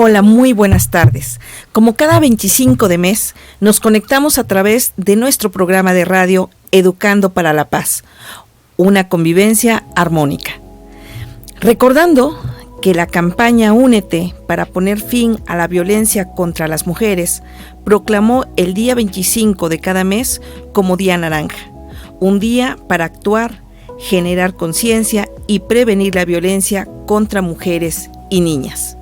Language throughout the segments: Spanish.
Hola, muy buenas tardes. Como cada 25 de mes, nos conectamos a través de nuestro programa de radio Educando para la Paz, una convivencia armónica. Recordando que la campaña Únete para poner fin a la violencia contra las mujeres proclamó el día 25 de cada mes como Día Naranja, un día para actuar, generar conciencia y prevenir la violencia contra mujeres y niñas.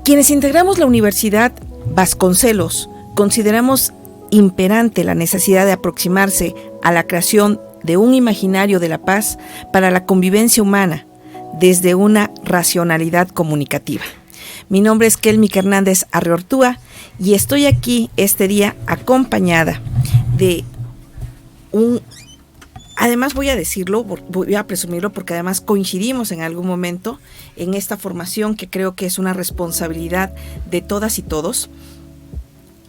Quienes integramos la Universidad Vasconcelos consideramos imperante la necesidad de aproximarse a la creación de un imaginario de la paz para la convivencia humana desde una racionalidad comunicativa. Mi nombre es Kelmica Hernández Arreortúa y estoy aquí este día acompañada de además voy a presumirlo porque además coincidimos en algún momento en esta formación que creo que es una responsabilidad de todas y todos.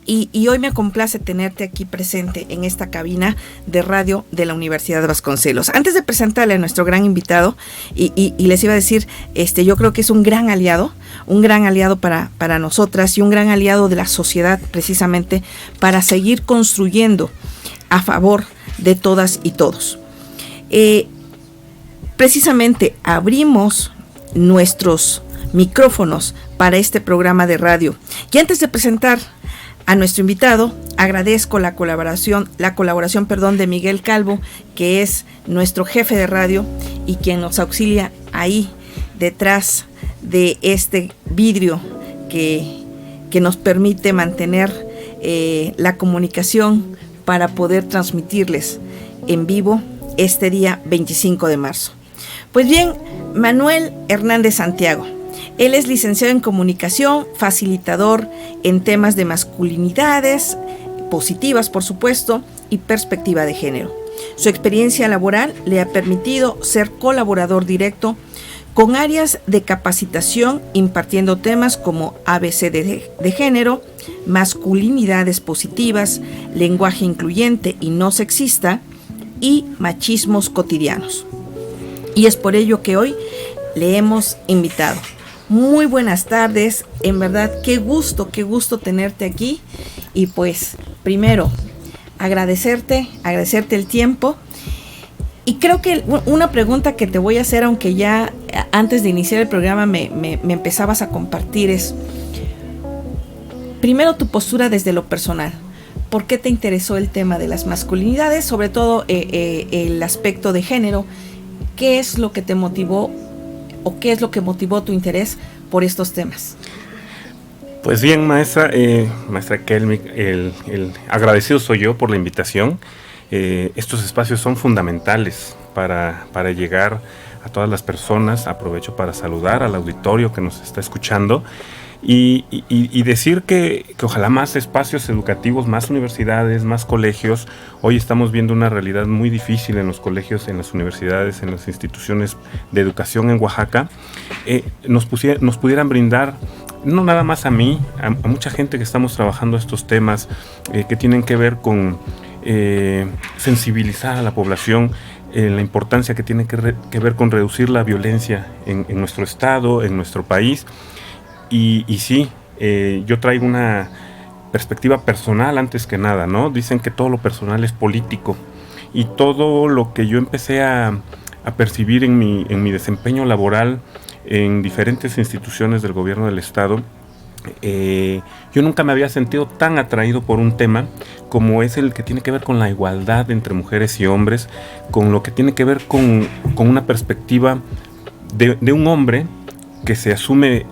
Y hoy me complace tenerte aquí presente en esta cabina de radio de la Universidad Vasconcelos. Antes de presentarle a nuestro gran invitado, y les iba a decir, yo creo que es un gran aliado para nosotras y un gran aliado de la sociedad precisamente para seguir construyendo a favor de todas y todos. Precisamente abrimos nuestros micrófonos para este programa de radio. Y antes de presentar a nuestro invitado, agradezco la colaboración de Miguel Calvo, que es nuestro jefe de radio y quien nos auxilia ahí detrás de este vidrio que nos permite mantener la comunicación para poder transmitirles en vivo este día 25 de marzo. Pues bien, Manuel Hernández Santiago. Él es licenciado en comunicación, facilitador en temas de masculinidades positivas, por supuesto, y perspectiva de género. Su experiencia laboral le ha permitido ser colaborador directo con áreas de capacitación impartiendo temas como ABC de género, masculinidades positivas, lenguaje incluyente y no sexista y machismos cotidianos. Y es por ello que hoy le hemos invitado. Muy buenas tardes, en verdad, qué gusto tenerte aquí. Y pues, primero, agradecerte el tiempo. Y creo que una pregunta que te voy a hacer, aunque ya antes de iniciar el programa me empezabas a compartir, es, primero, tu postura desde lo personal. ¿Por qué te interesó el tema de las masculinidades, sobre todo el aspecto de género? ¿Qué es lo que te motivó o qué es lo que motivó tu interés por estos temas? Pues bien, maestra Kelmic, el agradecido soy yo por la invitación. Estos espacios son fundamentales para llegar a todas las personas. Aprovecho para saludar al auditorio que nos está escuchando y decir que ojalá más espacios educativos, más universidades, más colegios. Hoy estamos viendo una realidad muy difícil en los colegios, en las universidades, en las instituciones de educación en Oaxaca. Nos pudieran brindar, no nada más a mí, a mucha gente que estamos trabajando estos temas que tienen que ver con sensibilizar a la población, la importancia que tiene que ver con reducir la violencia en nuestro estado, en nuestro país. Y sí, yo traigo una perspectiva personal antes que nada, ¿no? Dicen que todo lo personal es político, y todo lo que yo empecé a percibir en mi desempeño laboral en diferentes instituciones del gobierno del estado, yo nunca me había sentido tan atraído por un tema como es el que tiene que ver con la igualdad entre mujeres y hombres, con lo que tiene que ver con una perspectiva de un hombre que se asume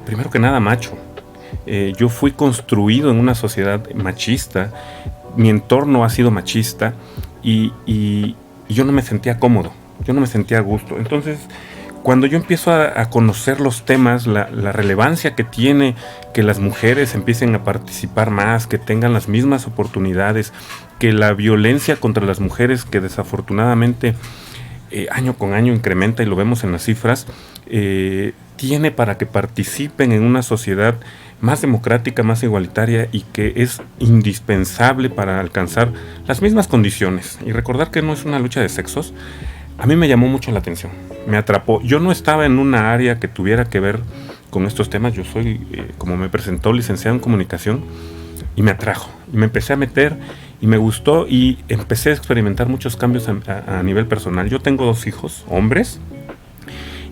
primero que nada macho. Yo fui construido en una sociedad machista, mi entorno ha sido machista y yo no me sentía cómodo, yo no me sentía a gusto. Entonces, cuando yo empiezo a conocer los temas, la relevancia que tiene que las mujeres empiecen a participar más, que tengan las mismas oportunidades, que la violencia contra las mujeres, que desafortunadamente año con año incrementa y lo vemos en las cifras, tiene para que participen en una sociedad más democrática, más igualitaria y que es indispensable para alcanzar las mismas condiciones. Y recordar que no es una lucha de sexos, a mí me llamó mucho la atención, me atrapó. Yo no estaba en una área que tuviera que ver con estos temas. Yo soy, como me presentó, licenciado en comunicación, y me atrajo. Y me empecé a meter y me gustó y empecé a experimentar muchos cambios a nivel personal. Yo tengo 2 hijos, hombres,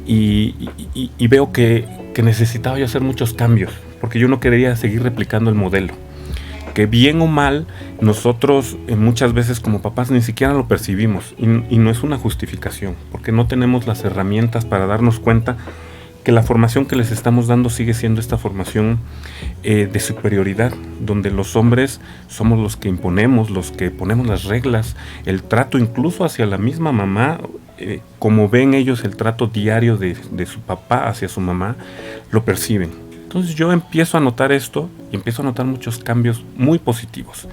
y veo que necesitaba yo hacer muchos cambios, porque yo no quería seguir replicando el modelo. Que bien o mal, nosotros muchas veces como papás ni siquiera lo percibimos, y no es una justificación, porque no tenemos las herramientas para darnos cuenta que la formación que les estamos dando sigue siendo esta formación de superioridad, donde los hombres somos los que imponemos, los que ponemos las reglas, el trato incluso hacia la misma mamá, como ven ellos el trato diario de su papá hacia su mamá, lo perciben. Entonces yo empiezo a notar esto y empiezo a notar muchos cambios muy positivos.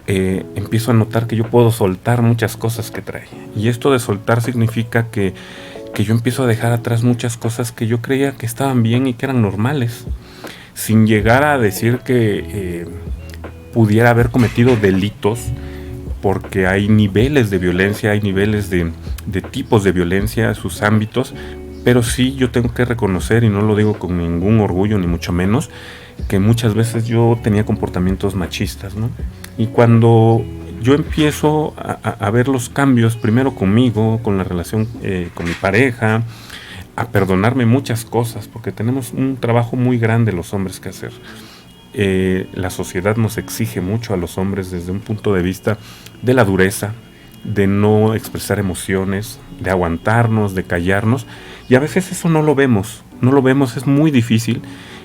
Empiezo a notar que yo puedo soltar muchas cosas que trae. Y esto de soltar significa que yo empiezo a dejar atrás muchas cosas que yo creía que estaban bien y que eran normales, sin llegar a decir que pudiera haber cometido delitos, porque hay niveles de violencia, hay niveles de tipos de violencia, sus ámbitos, pero sí yo tengo que reconocer, y no lo digo con ningún orgullo ni mucho menos, que muchas veces yo tenía comportamientos machistas, ¿no? Y cuando yo empiezo a ver los cambios, primero conmigo, con la relación con mi pareja, a perdonarme muchas cosas, porque tenemos un trabajo muy grande los hombres que hacer. La sociedad nos exige mucho a los hombres desde un punto de vista de la dureza, de no expresar emociones, de aguantarnos, de callarnos, y a veces eso no lo vemos, es muy difícil,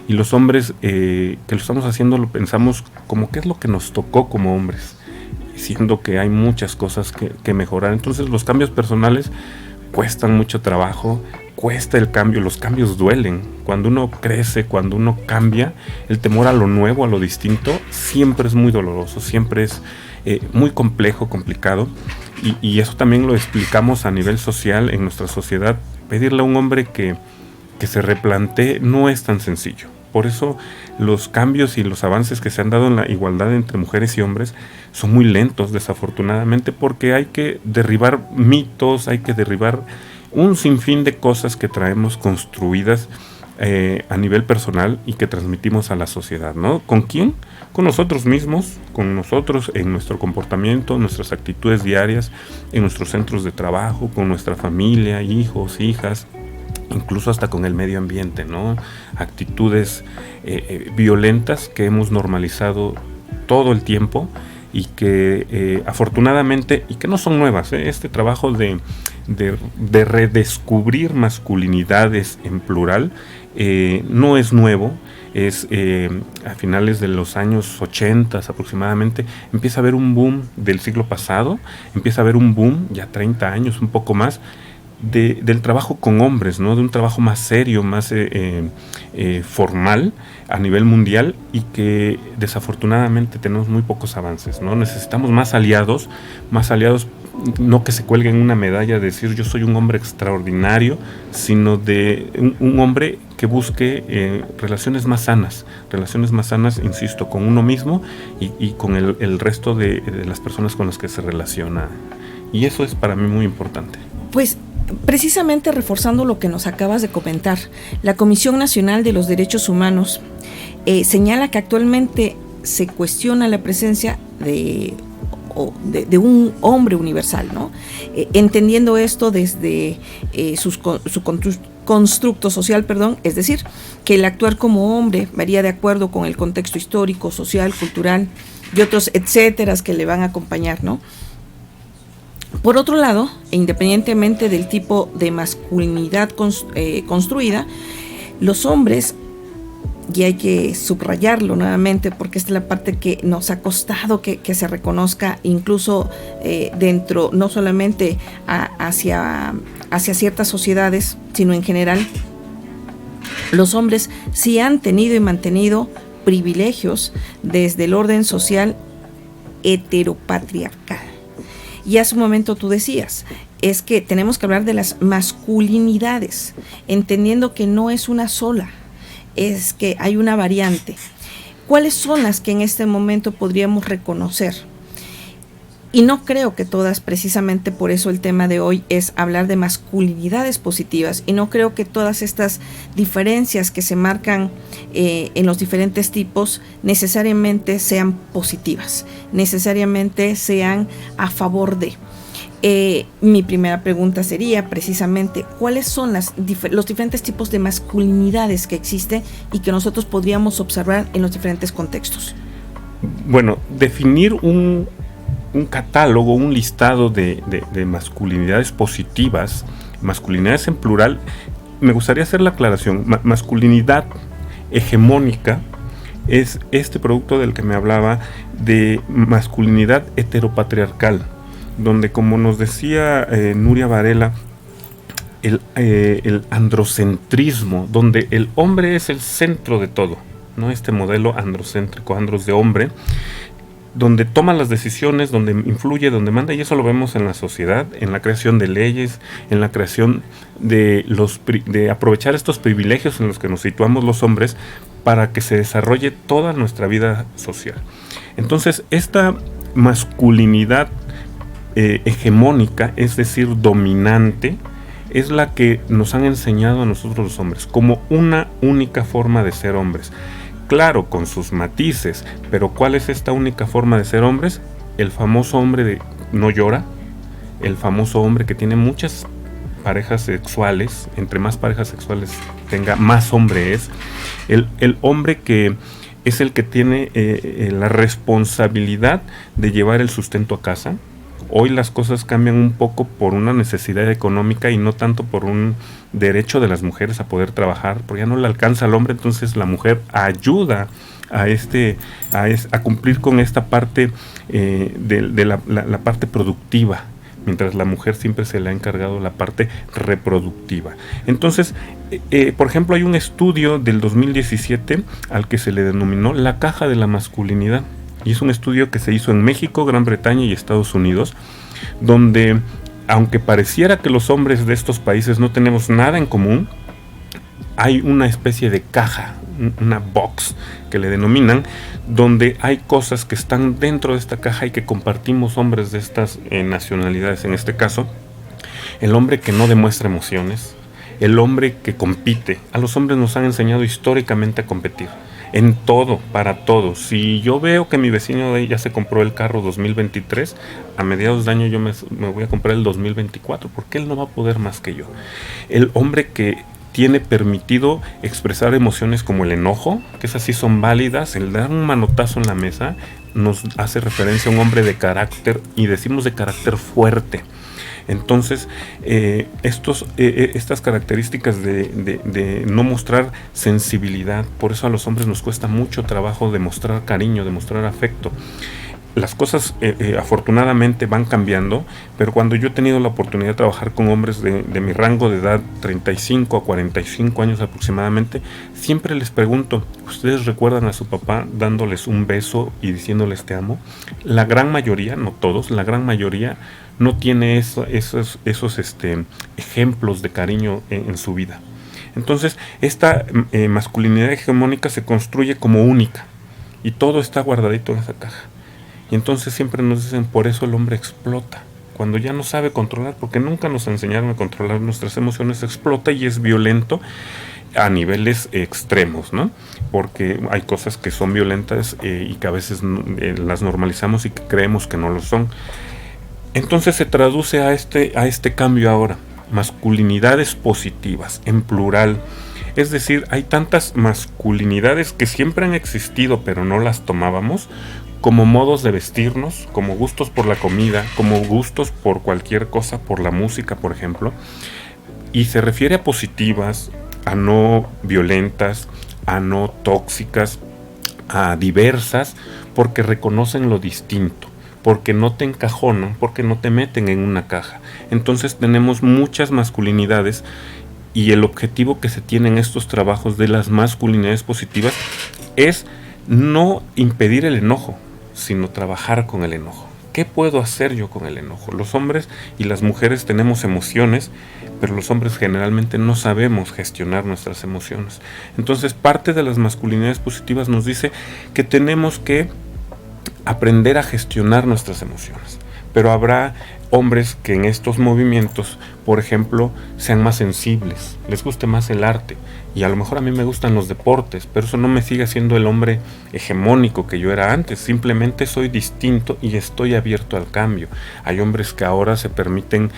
y los hombres que lo estamos haciendo lo pensamos como qué es lo que nos tocó como hombres, siendo que hay muchas cosas que mejorar. Entonces los cambios personales cuestan mucho trabajo, cuesta el cambio, los cambios duelen. Cuando uno crece, cuando uno cambia, el temor a lo nuevo, a lo distinto, siempre es muy doloroso, siempre es muy complejo, complicado, y eso también lo explicamos a nivel social en nuestra sociedad. Pedirle a un hombre que se replantee no es tan sencillo. Por eso los cambios y los avances que se han dado en la igualdad entre mujeres y hombres son muy lentos, desafortunadamente, porque hay que derribar mitos, hay que derribar un sinfín de cosas que traemos construidas a nivel personal y que transmitimos a la sociedad, ¿no? ¿Con quién? Con nosotros mismos, con nosotros en nuestro comportamiento, en nuestras actitudes diarias, en nuestros centros de trabajo, con nuestra familia, hijos, hijas, incluso hasta con el medio ambiente, ¿no? Actitudes violentas que hemos normalizado todo el tiempo y que afortunadamente, y que no son nuevas, este trabajo de redescubrir masculinidades en plural no es nuevo. Es a finales de los años 80 aproximadamente, empieza a haber un boom del siglo pasado, empieza a haber un boom, ya 30 años, un poco más, del trabajo con hombres, ¿no? De un trabajo más serio, más formal a nivel mundial, y que desafortunadamente tenemos muy pocos avances, ¿no? Necesitamos más aliados, no que se cuelguen una medalla de decir yo soy un hombre extraordinario, sino de un hombre que busque relaciones más sanas, insisto, con uno mismo y con el resto de las personas con las que se relaciona. Y eso es para mí muy importante. Pues precisamente reforzando lo que nos acabas de comentar, la Comisión Nacional de los Derechos Humanos señala que actualmente se cuestiona la presencia de un hombre universal, ¿no? Entendiendo esto desde su constructo social, es decir, que el actuar como hombre varía de acuerdo con el contexto histórico, social, cultural y otros etcétera que le van a acompañar, ¿no? Por otro lado, independientemente del tipo de masculinidad construida, los hombres, y hay que subrayarlo nuevamente porque esta es la parte que nos ha costado que se reconozca incluso dentro, no solamente hacia ciertas sociedades, sino en general, los hombres sí han tenido y mantenido privilegios desde el orden social heteropatriarcal. Y hace un momento tú decías, es que tenemos que hablar de las masculinidades, entendiendo que no es una sola, es que hay una variante. ¿Cuáles son las que en este momento podríamos reconocer? Y no creo que todas, precisamente por eso el tema de hoy es hablar de masculinidades positivas, y no creo que todas estas diferencias que se marcan en los diferentes tipos necesariamente sean positivas, necesariamente sean a favor de. Mi primera pregunta sería precisamente ¿cuáles son los diferentes tipos de masculinidades que existen y que nosotros podríamos observar en los diferentes contextos? Bueno, definir un catálogo, un listado de masculinidades positivas, masculinidades en plural, me gustaría hacer la aclaración. Masculinidad hegemónica es este producto del que me hablaba de masculinidad heteropatriarcal, donde, como nos decía Nuria Varela, el androcentrismo, donde el hombre es el centro de todo, ¿no? Este modelo androcéntrico, andros de hombre, donde toma las decisiones, donde influye, donde manda, y eso lo vemos en la sociedad, en la creación de leyes, en la creación de aprovechar estos privilegios en los que nos situamos los hombres para que se desarrolle toda nuestra vida social. Entonces, esta masculinidad hegemónica, es decir, dominante, es la que nos han enseñado a nosotros los hombres como una única forma de ser hombres. Claro, con sus matices, pero ¿cuál es esta única forma de ser hombres? El famoso hombre de no llora, el famoso hombre que tiene muchas parejas sexuales, entre más parejas sexuales tenga, más hombre es, el hombre que es el que tiene la responsabilidad de llevar el sustento a casa. Hoy las cosas cambian un poco por una necesidad económica y no tanto por un derecho de las mujeres a poder trabajar, porque ya no le alcanza al hombre, entonces la mujer ayuda a cumplir con esta parte de la parte productiva, mientras la mujer siempre se le ha encargado la parte reproductiva. Entonces, por ejemplo, hay un estudio del 2017 al que se le denominó la caja de la masculinidad. Y es un estudio que se hizo en México, Gran Bretaña y Estados Unidos, donde, aunque pareciera que los hombres de estos países no tenemos nada en común, hay una especie de caja, una box que le denominan, donde hay cosas que están dentro de esta caja y que compartimos hombres de estas nacionalidades. En este caso, el hombre que no demuestra emociones, el hombre que compite. A los hombres nos han enseñado históricamente a competir. En todo, para todo. Si yo veo que mi vecino ya se compró el carro 2023, a mediados de año yo me voy a comprar el 2024, porque él no va a poder más que yo. El hombre que tiene permitido expresar emociones como el enojo, que esas sí son válidas, el dar un manotazo en la mesa, nos hace referencia a un hombre de carácter, y decimos de carácter fuerte. Entonces, estas características de no mostrar sensibilidad, por eso a los hombres nos cuesta mucho trabajo demostrar cariño, demostrar afecto. Las cosas afortunadamente van cambiando, pero cuando yo he tenido la oportunidad de trabajar con hombres de mi rango de edad, 35 a 45 años aproximadamente, siempre les pregunto, ¿ustedes recuerdan a su papá dándoles un beso y diciéndoles te amo? La gran mayoría, no todos, la gran mayoría no tiene esos ejemplos de cariño en su vida. Entonces, esta masculinidad hegemónica se construye como única y todo está guardadito en esa caja. Y entonces siempre nos dicen, por eso el hombre explota. Cuando ya no sabe controlar, porque nunca nos enseñaron a controlar nuestras emociones, explota y es violento a niveles extremos, ¿no? Porque hay cosas que son violentas y que a veces las normalizamos y que creemos que no lo son. Entonces se traduce a este cambio ahora, masculinidades positivas, en plural. Es decir, hay tantas masculinidades que siempre han existido, pero no las tomábamos, como modos de vestirnos, como gustos por la comida, como gustos por cualquier cosa, por la música, por ejemplo. Y se refiere a positivas, a no violentas, a no tóxicas, a diversas, porque reconocen lo distinto, porque no te encajonan, porque no te meten en una caja. Entonces tenemos muchas masculinidades y el objetivo que se tiene en estos trabajos de las masculinidades positivas es no impedir el enojo, sino trabajar con el enojo. ¿Qué puedo hacer yo con el enojo? Los hombres y las mujeres tenemos emociones, pero los hombres generalmente no sabemos gestionar nuestras emociones. Entonces, parte de las masculinidades positivas nos dice que tenemos que aprender a gestionar nuestras emociones. pero habrá hombres que en estos movimientos, por ejemplo, sean más sensibles, les guste más el arte, y a lo mejor a mí me gustan los deportes, pero eso no me sigue siendo el hombre hegemónico que yo era antes, simplemente soy distinto y estoy abierto al cambio. Hay hombres que ahora se permiten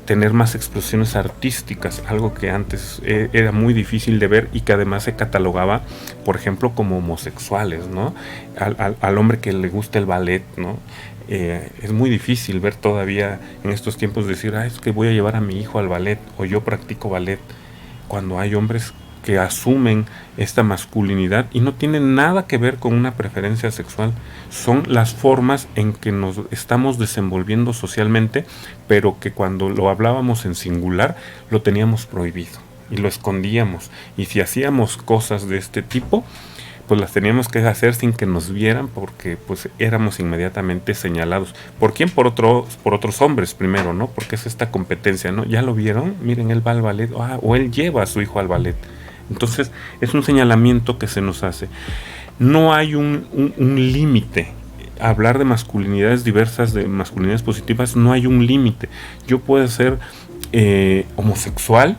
tener más expresiones artísticas, algo que antes era muy difícil de ver y que además se catalogaba, por ejemplo, como homosexuales, ¿no? Al hombre que le gusta el ballet, ¿no? Es muy difícil ver todavía en estos tiempos decir, es que voy a llevar a mi hijo al ballet o yo practico ballet, cuando hay hombres que asumen esta masculinidad y no tienen nada que ver con una preferencia sexual, son las formas en que nos estamos desenvolviendo socialmente, pero que cuando lo hablábamos en singular lo teníamos prohibido y lo escondíamos, y si hacíamos cosas de este tipo, pues las teníamos que hacer sin que nos vieran, porque pues éramos inmediatamente señalados. ¿Por quién? Por otros hombres primero, ¿no? Porque es esta competencia, ¿no? ¿Ya lo vieron? Miren, él va al ballet, o él lleva a su hijo al ballet. Entonces es un señalamiento que se nos hace. No hay un límite. Hablar de masculinidades diversas, de masculinidades positivas, no hay un límite. Yo puedo ser homosexual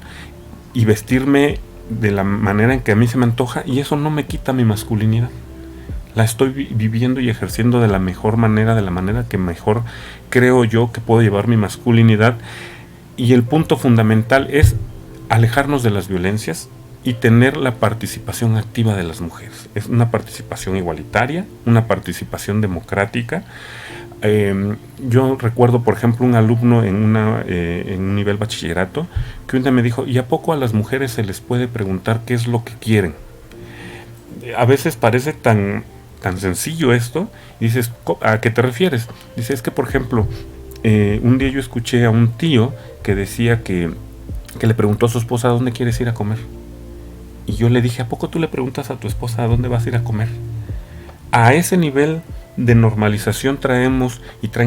y vestirme de la manera en que a mí se me antoja, y eso no me quita mi masculinidad. La estoy viviendo y ejerciendo de la mejor manera, de la manera que mejor creo yo que puedo llevar mi masculinidad. Y el punto fundamental es alejarnos de las violencias y tener la participación activa de las mujeres. Es una participación igualitaria, una participación democrática. Yo recuerdo, por ejemplo, un alumno en un nivel bachillerato que un día me dijo, ¿y a poco a las mujeres se les puede preguntar qué es lo que quieren? A veces parece tan sencillo esto, y dices, ¿a qué te refieres? Dice, es que, por ejemplo, un día yo escuché a un tío que decía que le preguntó a su esposa, ¿a dónde quieres ir a comer? Y yo le dije, ¿a poco tú le preguntas a tu esposa a dónde vas a ir a comer? A ese nivel de normalización traen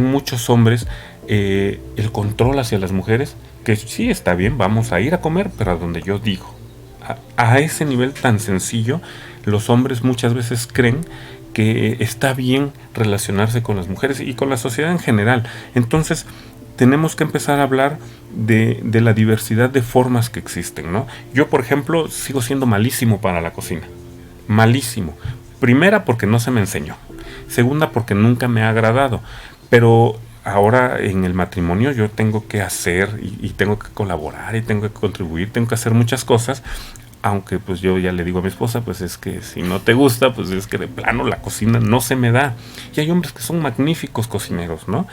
muchos hombres el control hacia las mujeres, que sí está bien, vamos a ir a comer, pero a donde yo digo. A ese nivel tan sencillo, los hombres muchas veces creen que está bien relacionarse con las mujeres y con la sociedad en general. Entonces tenemos que empezar a hablar de la diversidad de formas que existen, ¿no? Yo, por ejemplo, sigo siendo malísimo para la cocina. Malísimo. Primera, porque no se me enseñó. Segunda, porque nunca me ha agradado. Pero ahora en el matrimonio yo tengo que hacer y tengo que colaborar y tengo que contribuir, tengo que hacer muchas cosas. Aunque pues yo ya le digo a mi esposa, pues es que si no te gusta, pues es que de plano la cocina no se me da. Y hay hombres que son magníficos cocineros, ¿no?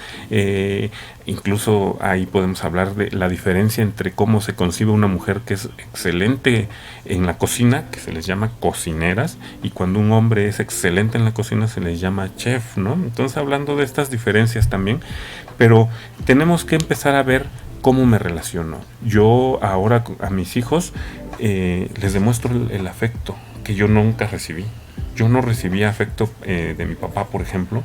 Incluso ahí podemos hablar de la diferencia entre cómo se concibe una mujer que es excelente en la cocina, que se les llama cocineras, y cuando un hombre es excelente en la cocina se les llama chef, ¿no? Entonces, hablando de estas diferencias también, pero tenemos que empezar a ver cómo me relaciono. Yo ahora a mis hijos les demuestro el afecto que yo nunca recibí. Yo no recibía afecto de mi papá, por ejemplo,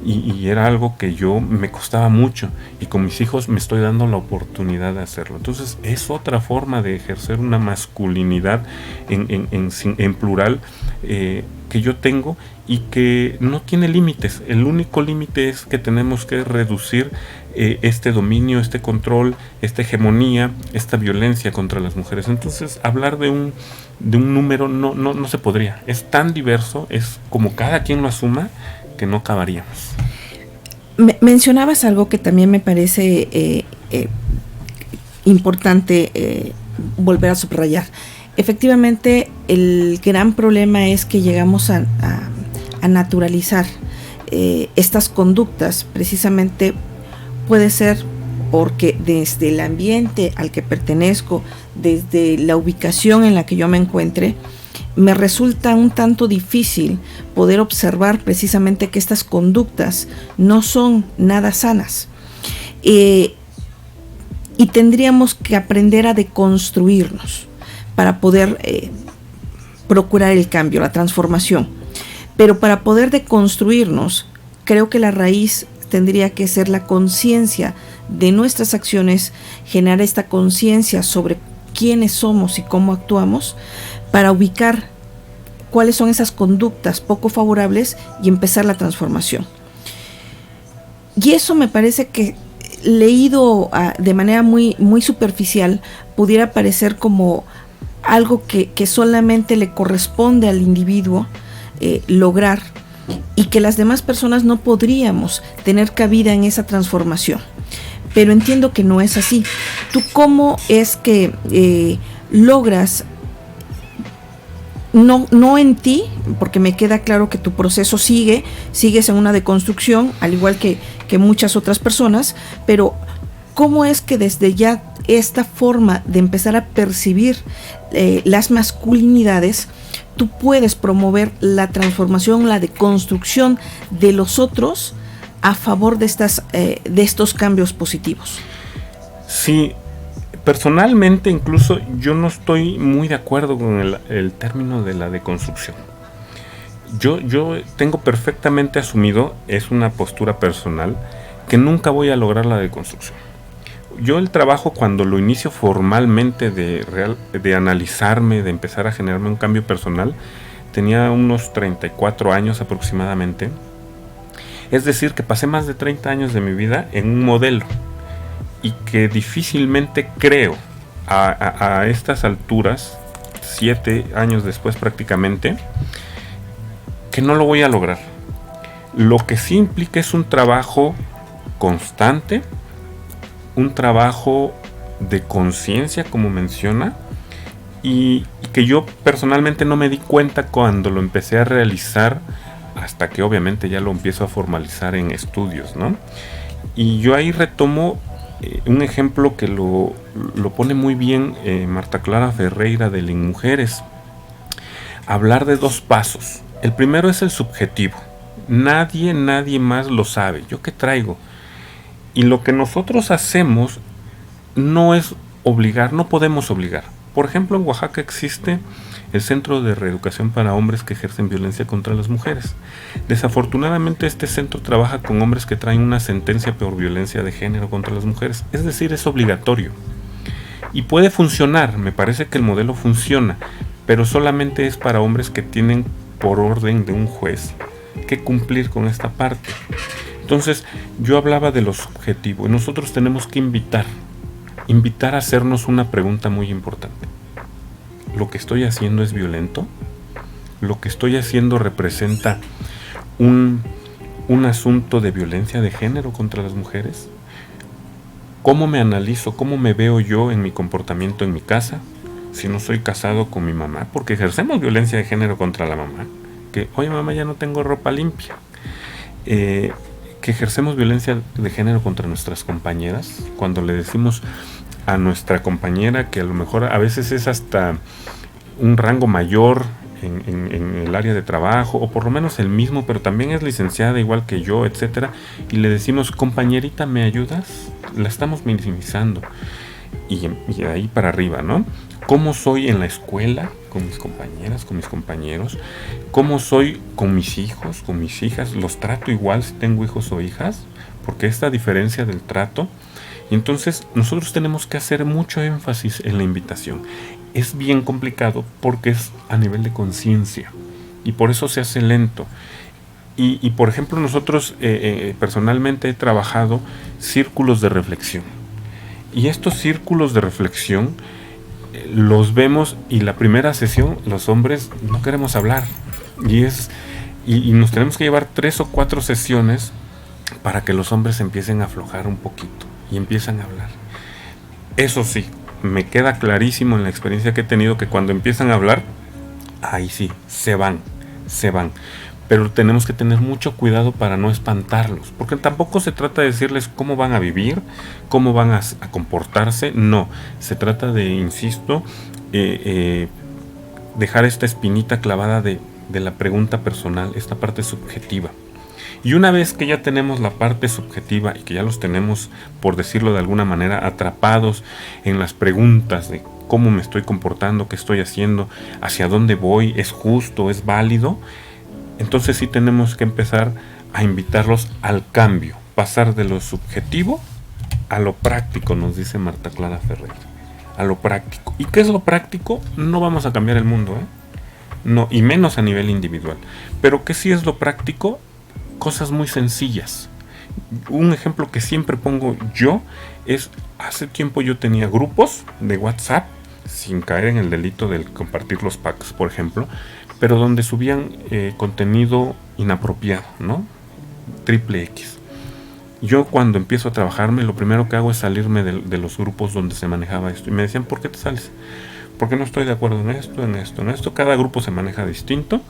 y era algo que yo me costaba mucho, y con mis hijos me estoy dando la oportunidad de hacerlo. Entonces es otra forma de ejercer una masculinidad en plural que yo tengo y que no tiene límites. El único límite es que tenemos que reducir este dominio, este control, esta hegemonía, esta violencia contra las mujeres. Entonces, hablar de un número no se podría. Es tan diverso, es como cada quien lo asuma, que no acabaríamos. Mencionabas algo que también me parece importante volver a subrayar. Efectivamente, el gran problema es que llegamos a naturalizar estas conductas. Precisamente puede ser porque desde el ambiente al que pertenezco, desde la ubicación en la que yo me encuentre, me resulta un tanto difícil poder observar precisamente que estas conductas no son nada sanas. Y tendríamos que aprender a deconstruirnos para poder procurar el cambio, la transformación. Pero para poder deconstruirnos, creo que la raíz tendría que ser la conciencia de nuestras acciones, generar esta conciencia sobre quiénes somos y cómo actuamos, para ubicar cuáles son esas conductas poco favorables y empezar la transformación. Y eso me parece que leído de manera muy, muy superficial pudiera parecer como algo que solamente le corresponde al individuo lograr, y que las demás personas no podríamos tener cabida en esa transformación. Pero entiendo que no es así. ¿Tú cómo es que logras, no en ti, porque me queda claro que tu proceso sigues en una deconstrucción, al igual que muchas otras personas, pero cómo es que desde ya esta forma de empezar a percibir las masculinidades, tú puedes promover la transformación, la deconstrucción de los otros a favor de estos cambios positivos? Sí, personalmente incluso yo no estoy muy de acuerdo con el término de la deconstrucción. Yo tengo perfectamente asumido, es una postura personal, que nunca voy a lograr la deconstrucción. Yo el trabajo, cuando lo inicio formalmente de analizarme, de empezar a generarme un cambio personal, tenía unos 34 años aproximadamente. Es decir, que pasé más de 30 años de mi vida en un modelo, y que difícilmente creo a estas alturas, 7 años después prácticamente, que no lo voy a lograr. Lo que sí implica es un trabajo constante, un trabajo de conciencia, como menciona, y que yo personalmente no me di cuenta cuando lo empecé a realizar, hasta que obviamente ya lo empiezo a formalizar en estudios, ¿no? Y yo ahí retomo un ejemplo que lo pone muy bien Marta Clara Ferreira de Mujeres. Hablar de 2 pasos. El primero es el subjetivo. Nadie más lo sabe. ¿Yo qué traigo? Y lo que nosotros hacemos no es obligar, no podemos obligar. Por ejemplo, en Oaxaca existe el Centro de Reeducación para Hombres que ejercen violencia contra las mujeres. Desafortunadamente, este centro trabaja con hombres que traen una sentencia por violencia de género contra las mujeres. Es decir, es obligatorio. Y puede funcionar, me parece que el modelo funciona, pero solamente es para hombres que tienen, por orden de un juez, que cumplir con esta parte. Entonces, yo hablaba de lo subjetivo, y nosotros tenemos que invitar a hacernos una pregunta muy importante. ¿Lo que estoy haciendo es violento? ¿Lo que estoy haciendo representa un asunto de violencia de género contra las mujeres? ¿Cómo me analizo? ¿Cómo me veo yo en mi comportamiento en mi casa? Si no soy casado con mi mamá, porque ejercemos violencia de género contra la mamá. Que, oye mamá, ya no tengo ropa limpia. Que ejercemos violencia de género contra nuestras compañeras, cuando le decimos a nuestra compañera que a lo mejor a veces es hasta un rango mayor en el área de trabajo, o por lo menos el mismo, pero también es licenciada igual que yo, etcétera, y le decimos, compañerita, ¿me ayudas? La estamos minimizando, y de ahí para arriba, ¿no? ¿Cómo soy en la escuela con mis compañeras, con mis compañeros? ¿Cómo soy con mis hijos, con mis hijas? ¿Los trato igual si tengo hijos o hijas? Porque esta diferencia del trato. Y entonces nosotros tenemos que hacer mucho énfasis en la invitación. Es bien complicado porque es a nivel de conciencia, y por eso se hace lento. Y por ejemplo, nosotros personalmente he trabajado círculos de reflexión. Y estos círculos de reflexión los vemos, y la primera sesión los hombres no queremos hablar, y nos tenemos que llevar 3 o 4 sesiones para que los hombres empiecen a aflojar un poquito y empiezan a hablar. Eso sí, me queda clarísimo en la experiencia que he tenido que cuando empiezan a hablar, ahí sí, se van, pero tenemos que tener mucho cuidado para no espantarlos, porque tampoco se trata de decirles cómo van a vivir, cómo van a comportarse. No, se trata de, insisto, dejar esta espinita clavada de la pregunta personal, esta parte subjetiva. Y una vez que ya tenemos la parte subjetiva y que ya los tenemos, por decirlo de alguna manera, atrapados en las preguntas de cómo me estoy comportando, qué estoy haciendo, hacia dónde voy, es justo, es válido, entonces sí tenemos que empezar a invitarlos al cambio, pasar de lo subjetivo a lo práctico, nos dice Marta Clara Ferreira, a lo práctico. ¿Y qué es lo práctico? No vamos a cambiar el mundo, no, y menos a nivel individual. Pero ¿qué sí es lo práctico? Cosas muy sencillas. Un ejemplo que siempre pongo yo es, hace tiempo yo tenía grupos de WhatsApp, sin caer en el delito del compartir los packs, por ejemplo, pero donde subían contenido inapropiado, ¿no? Triple X. Yo cuando empiezo a trabajarme, lo primero que hago es salirme de los grupos donde se manejaba esto. Y me decían, ¿por qué te sales? Porque no estoy de acuerdo en esto, en esto, en esto. Cada grupo se maneja distinto.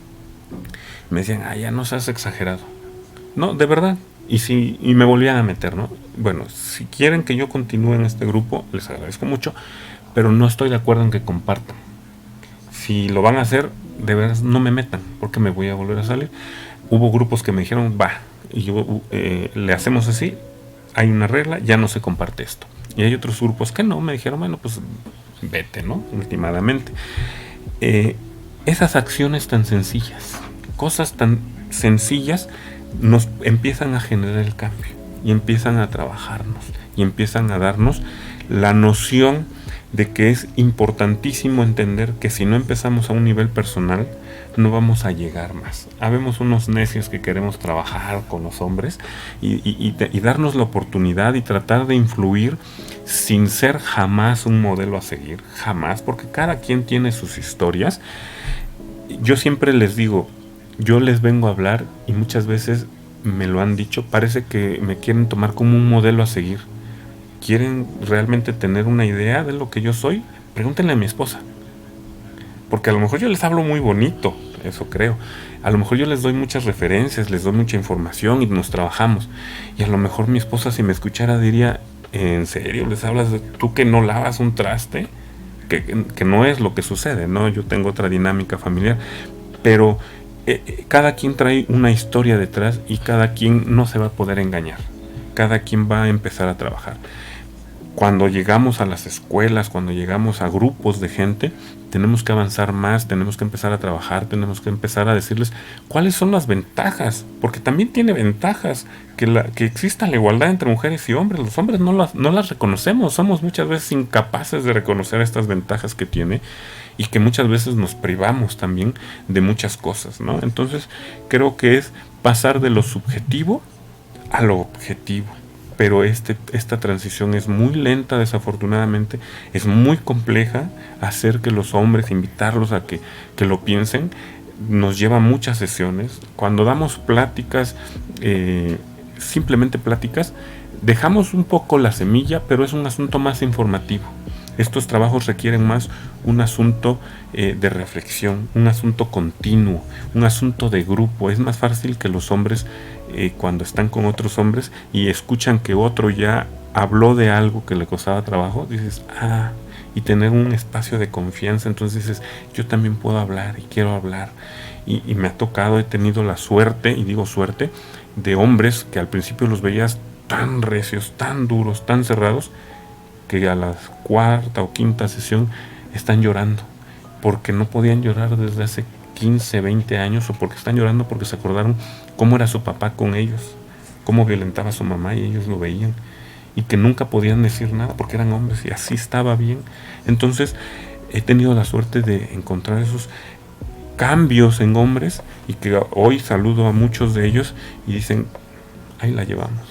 Me decían, ya no seas exagerado. No, de verdad. Y me volvían a meter, ¿no? Bueno, si quieren que yo continúe en este grupo, les agradezco mucho, pero no estoy de acuerdo en que compartan. Si lo van a hacer, de verdad no me metan, porque me voy a volver a salir. Hubo grupos que me dijeron, y yo, le hacemos así, hay una regla, ya no se comparte esto. Y hay otros grupos que no, me dijeron, bueno, pues vete, ¿no? Últimamente. Esas acciones tan sencillas, cosas tan sencillas, nos empiezan a generar el cambio y empiezan a trabajarnos y empiezan a darnos la noción de que es importantísimo entender que si no empezamos a un nivel personal no vamos a llegar más. Habemos unos necios que queremos trabajar con los hombres y darnos la oportunidad y tratar de influir sin ser jamás un modelo a seguir, jamás, porque cada quien tiene sus historias. Yo siempre les digo, yo les vengo a hablar y muchas veces me lo han dicho, parece que me quieren tomar como un modelo a seguir. ¿Quieren realmente tener una idea de lo que yo soy? Pregúntenle a mi esposa. Porque a lo mejor yo les hablo muy bonito, eso creo. A lo mejor yo les doy muchas referencias, les doy mucha información y nos trabajamos. Y a lo mejor mi esposa, si me escuchara, diría, ¿en serio les hablas de tú que no lavas un traste? Que no es lo que sucede, ¿no? Yo tengo otra dinámica familiar. Pero cada quien trae una historia detrás y cada quien no se va a poder engañar. Cada quien va a empezar a trabajar. Cuando llegamos a las escuelas, cuando llegamos a grupos de gente, tenemos que avanzar más, tenemos que empezar a trabajar, tenemos que empezar a decirles cuáles son las ventajas, porque también tiene ventajas que exista la igualdad entre mujeres y hombres. Los hombres no las reconocemos, somos muchas veces incapaces de reconocer estas ventajas que tiene y que muchas veces nos privamos también de muchas cosas, ¿no? Entonces creo que es pasar de lo subjetivo a lo objetivo. Pero esta transición es muy lenta, desafortunadamente, es muy compleja. Hacer que los hombres, invitarlos a que lo piensen, nos lleva muchas sesiones. Cuando damos pláticas, simplemente pláticas, dejamos un poco la semilla, pero es un asunto más informativo. Estos trabajos requieren más un asunto de reflexión, un asunto continuo, un asunto de grupo. Es más fácil que los hombres, cuando están con otros hombres y escuchan que otro ya habló de algo que le costaba trabajo, dices, y tener un espacio de confianza. Entonces dices, yo también puedo hablar y quiero hablar. Y me ha tocado, he tenido la suerte, y digo suerte, de hombres que al principio los veías tan recios, tan duros, tan cerrados, que a la cuarta o quinta sesión están llorando, porque no podían llorar desde hace 15, 20 años, o porque están llorando porque se acordaron cómo era su papá con ellos, cómo violentaba a su mamá y ellos lo veían, y que nunca podían decir nada porque eran hombres y así estaba bien. Entonces he tenido la suerte de encontrar esos cambios en hombres y que hoy saludo a muchos de ellos y dicen, ahí la llevamos.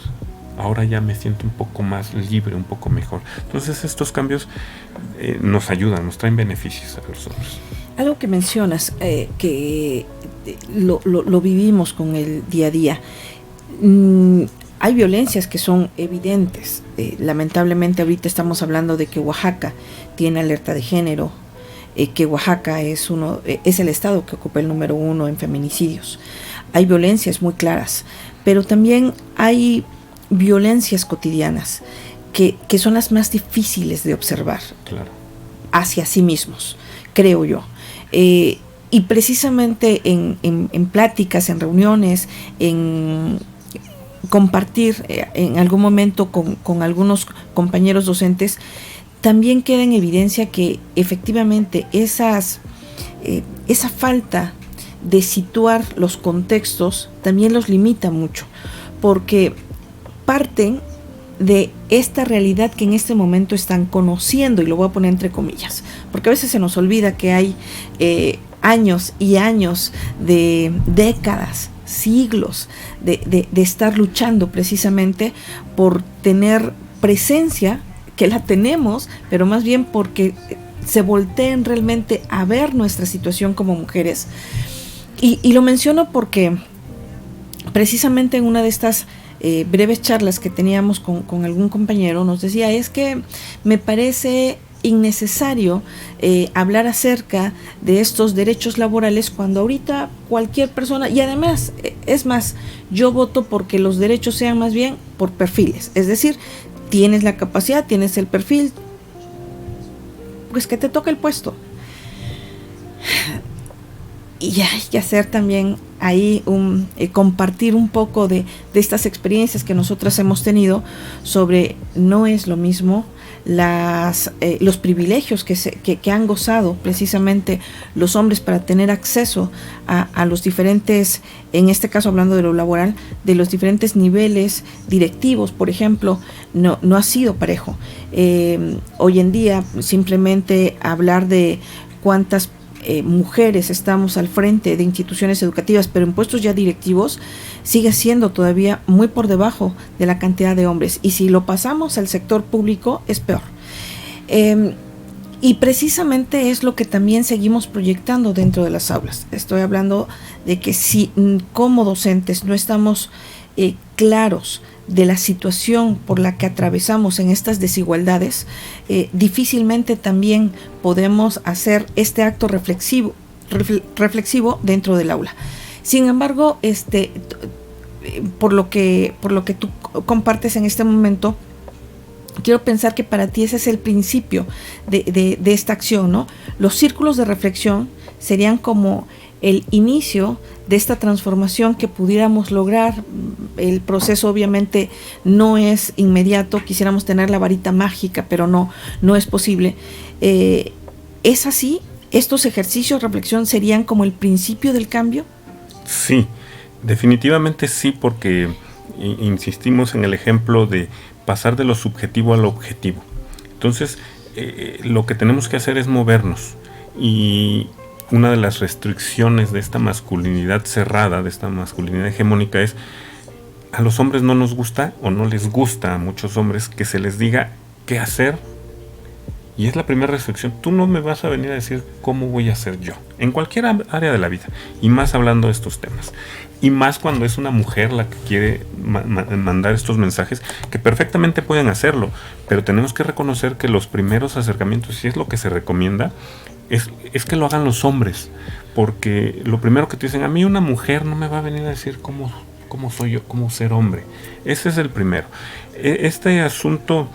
Ahora ya me siento un poco más libre, un poco mejor. Entonces estos cambios nos ayudan, nos traen beneficios a los hombres. Algo que mencionas, que lo vivimos con el día a día. Hay violencias que son evidentes. Lamentablemente ahorita estamos hablando de que Oaxaca tiene alerta de género, que Oaxaca es el estado que ocupa el número 1 en feminicidios. Hay violencias muy claras, pero también hay violencias cotidianas que son las más difíciles de observar. Claro. Hacia sí mismos, creo yo. Y precisamente en pláticas, en reuniones, en compartir en algún momento con algunos compañeros docentes, también queda en evidencia que efectivamente esa falta de situar los contextos también los limita mucho, porque parten de esta realidad que en este momento están conociendo, y lo voy a poner entre comillas, porque a veces se nos olvida que hay años y años de décadas, siglos de estar luchando precisamente por tener presencia, que la tenemos, pero más bien porque se volteen realmente a ver nuestra situación como mujeres. Y lo menciono porque precisamente en una de estas breves charlas que teníamos con algún compañero, nos decía, es que me parece innecesario hablar acerca de estos derechos laborales cuando ahorita cualquier persona, y además, es más, yo voto porque los derechos sean más bien por perfiles, es decir, tienes la capacidad, tienes el perfil, pues que te toque el puesto. Y hay que hacer también ahí compartir un poco de estas experiencias que nosotras hemos tenido sobre no es lo mismo los privilegios que han gozado precisamente los hombres para tener acceso a los diferentes, en este caso hablando de lo laboral, de los diferentes niveles directivos, por ejemplo, no ha sido parejo. Hoy en día simplemente hablar de cuántas mujeres estamos al frente de instituciones educativas, pero en puestos ya directivos, sigue siendo todavía muy por debajo de la cantidad de hombres. Y si lo pasamos al sector público, es peor. Y precisamente es lo que también seguimos proyectando dentro de las aulas. Estoy hablando de que si como docentes no estamos claros de la situación por la que atravesamos en estas desigualdades, difícilmente también podemos hacer este acto reflexivo dentro del aula. Sin embargo, por lo que tú compartes en este momento, quiero pensar que para ti ese es el principio de esta acción, ¿no? Los círculos de reflexión serían como el inicio de esta transformación que pudiéramos lograr. El proceso obviamente no es inmediato, quisiéramos tener la varita mágica, pero no es posible. ¿Es así? ¿Estos ejercicios de reflexión serían como el principio del cambio? Sí, definitivamente sí, porque insistimos en el ejemplo de pasar de lo subjetivo a lo objetivo. Entonces, lo que tenemos que hacer es movernos, y una de las restricciones de esta masculinidad cerrada, de esta masculinidad hegemónica, es a los hombres no nos gusta, o no les gusta a muchos hombres, que se les diga qué hacer. Y es la primera restricción. Tú no me vas a venir a decir cómo voy a hacer yo, en cualquier área de la vida, y más hablando de estos temas. Y más cuando es una mujer la que quiere mandar estos mensajes, que perfectamente pueden hacerlo, pero tenemos que reconocer que los primeros acercamientos, si es lo que se recomienda, es que lo hagan los hombres, porque lo primero que te dicen, a mí una mujer no me va a venir a decir cómo soy yo, cómo ser hombre. Ese es el primero. Este asunto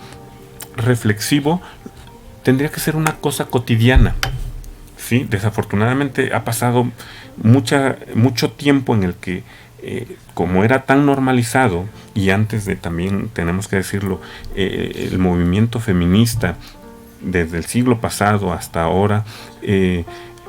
reflexivo tendría que ser una cosa cotidiana, ¿sí? Desafortunadamente ha pasado mucho tiempo en el que, como era tan normalizado, y antes de, también tenemos que decirlo, el movimiento feminista desde el siglo pasado hasta ahora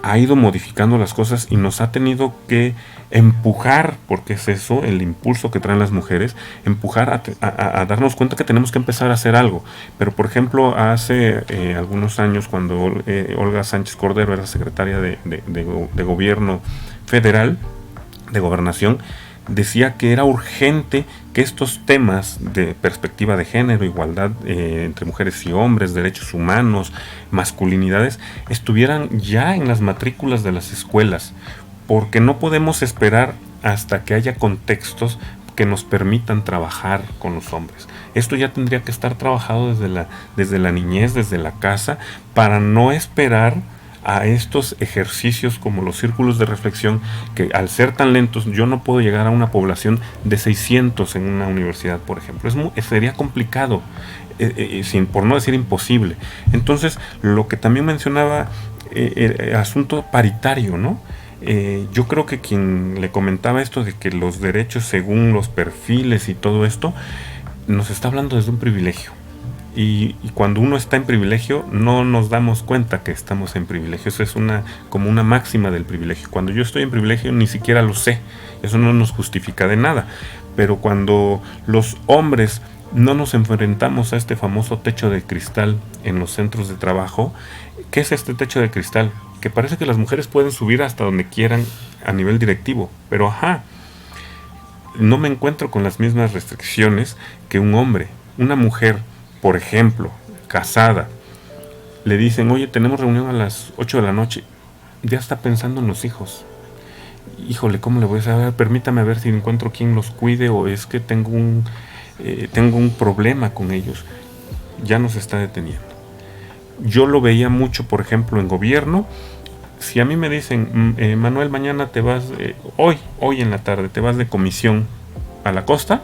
ha ido modificando las cosas y nos ha tenido que empujar, porque es eso, el impulso que traen las mujeres, empujar a darnos cuenta que tenemos que empezar a hacer algo. Pero por ejemplo, hace algunos años, cuando Olga Sánchez Cordero era secretaria de Gobierno Federal, de Gobernación, decía que era urgente que estos temas de perspectiva de género, igualdad entre mujeres y hombres, derechos humanos, masculinidades, estuvieran ya en las matrículas de las escuelas, porque no podemos esperar hasta que haya contextos que nos permitan trabajar con los hombres. Esto ya tendría que estar trabajado desde la niñez, desde la casa, para no esperar a estos ejercicios como los círculos de reflexión, que al ser tan lentos, yo no puedo llegar a una población de 600 en una universidad, por ejemplo. Sería complicado, por no decir imposible. Entonces, lo que también mencionaba, el asunto paritario, ¿no? Yo creo que quien le comentaba esto de que los derechos según los perfiles y todo esto, nos está hablando desde un privilegio. Y cuando uno está en privilegio, no nos damos cuenta que estamos en privilegio. Eso es como una máxima del privilegio. Cuando yo estoy en privilegio, ni siquiera lo sé. Eso no nos justifica de nada. Pero cuando los hombres no nos enfrentamos a este famoso techo de cristal en los centros de trabajo, ¿qué es este techo de cristal? Que parece que las mujeres pueden subir hasta donde quieran a nivel directivo. Pero no me encuentro con las mismas restricciones que un hombre. Una mujer, por ejemplo, casada, le dicen, oye, tenemos reunión a las 8 de la noche, ya está pensando en los hijos. Híjole, ¿cómo le voy a saber? Permítame ver si encuentro quien los cuide, o es que tengo un problema con ellos. Ya nos está deteniendo. Yo lo veía mucho, por ejemplo, en gobierno. Si a mí me dicen, Manuel, mañana te vas, hoy en la tarde, te vas de comisión a la costa,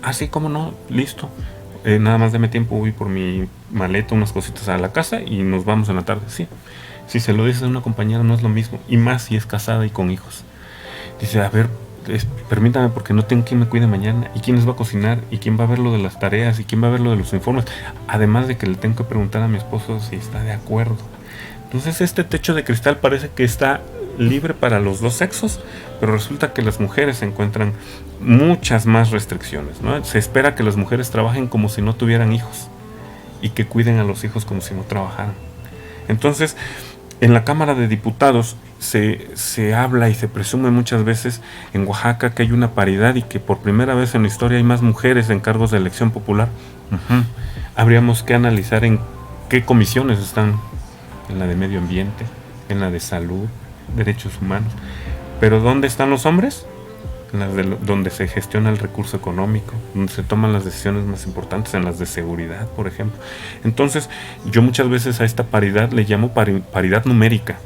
así como no, listo. Nada más deme tiempo, voy por mi maleta, unas cositas a la casa y nos vamos en la tarde. Sí. Si se lo dices a una compañera no es lo mismo, y más si es casada y con hijos. Dice, a ver, permítame, porque no tengo quien me cuide mañana, y quién les va a cocinar, y quién va a ver lo de las tareas, y quién va a ver lo de los informes, además de que le tengo que preguntar a mi esposo si está de acuerdo. Entonces este techo de cristal parece que está libre para los dos sexos, pero resulta que las mujeres encuentran muchas más restricciones, ¿no? Se espera que las mujeres trabajen como si no tuvieran hijos, y que cuiden a los hijos como si no trabajaran. Entonces, en la Cámara de Diputados se habla y se presume muchas veces en Oaxaca que hay una paridad y que por primera vez en la historia hay más mujeres en cargos de elección popular. Habríamos que analizar en qué comisiones están: en la de medio ambiente, en la de salud, derechos humanos. Pero ¿dónde están los hombres? En las donde se gestiona el recurso económico, donde se toman las decisiones más importantes, en las de seguridad, por ejemplo. Entonces, yo muchas veces a esta paridad le llamo paridad numérica,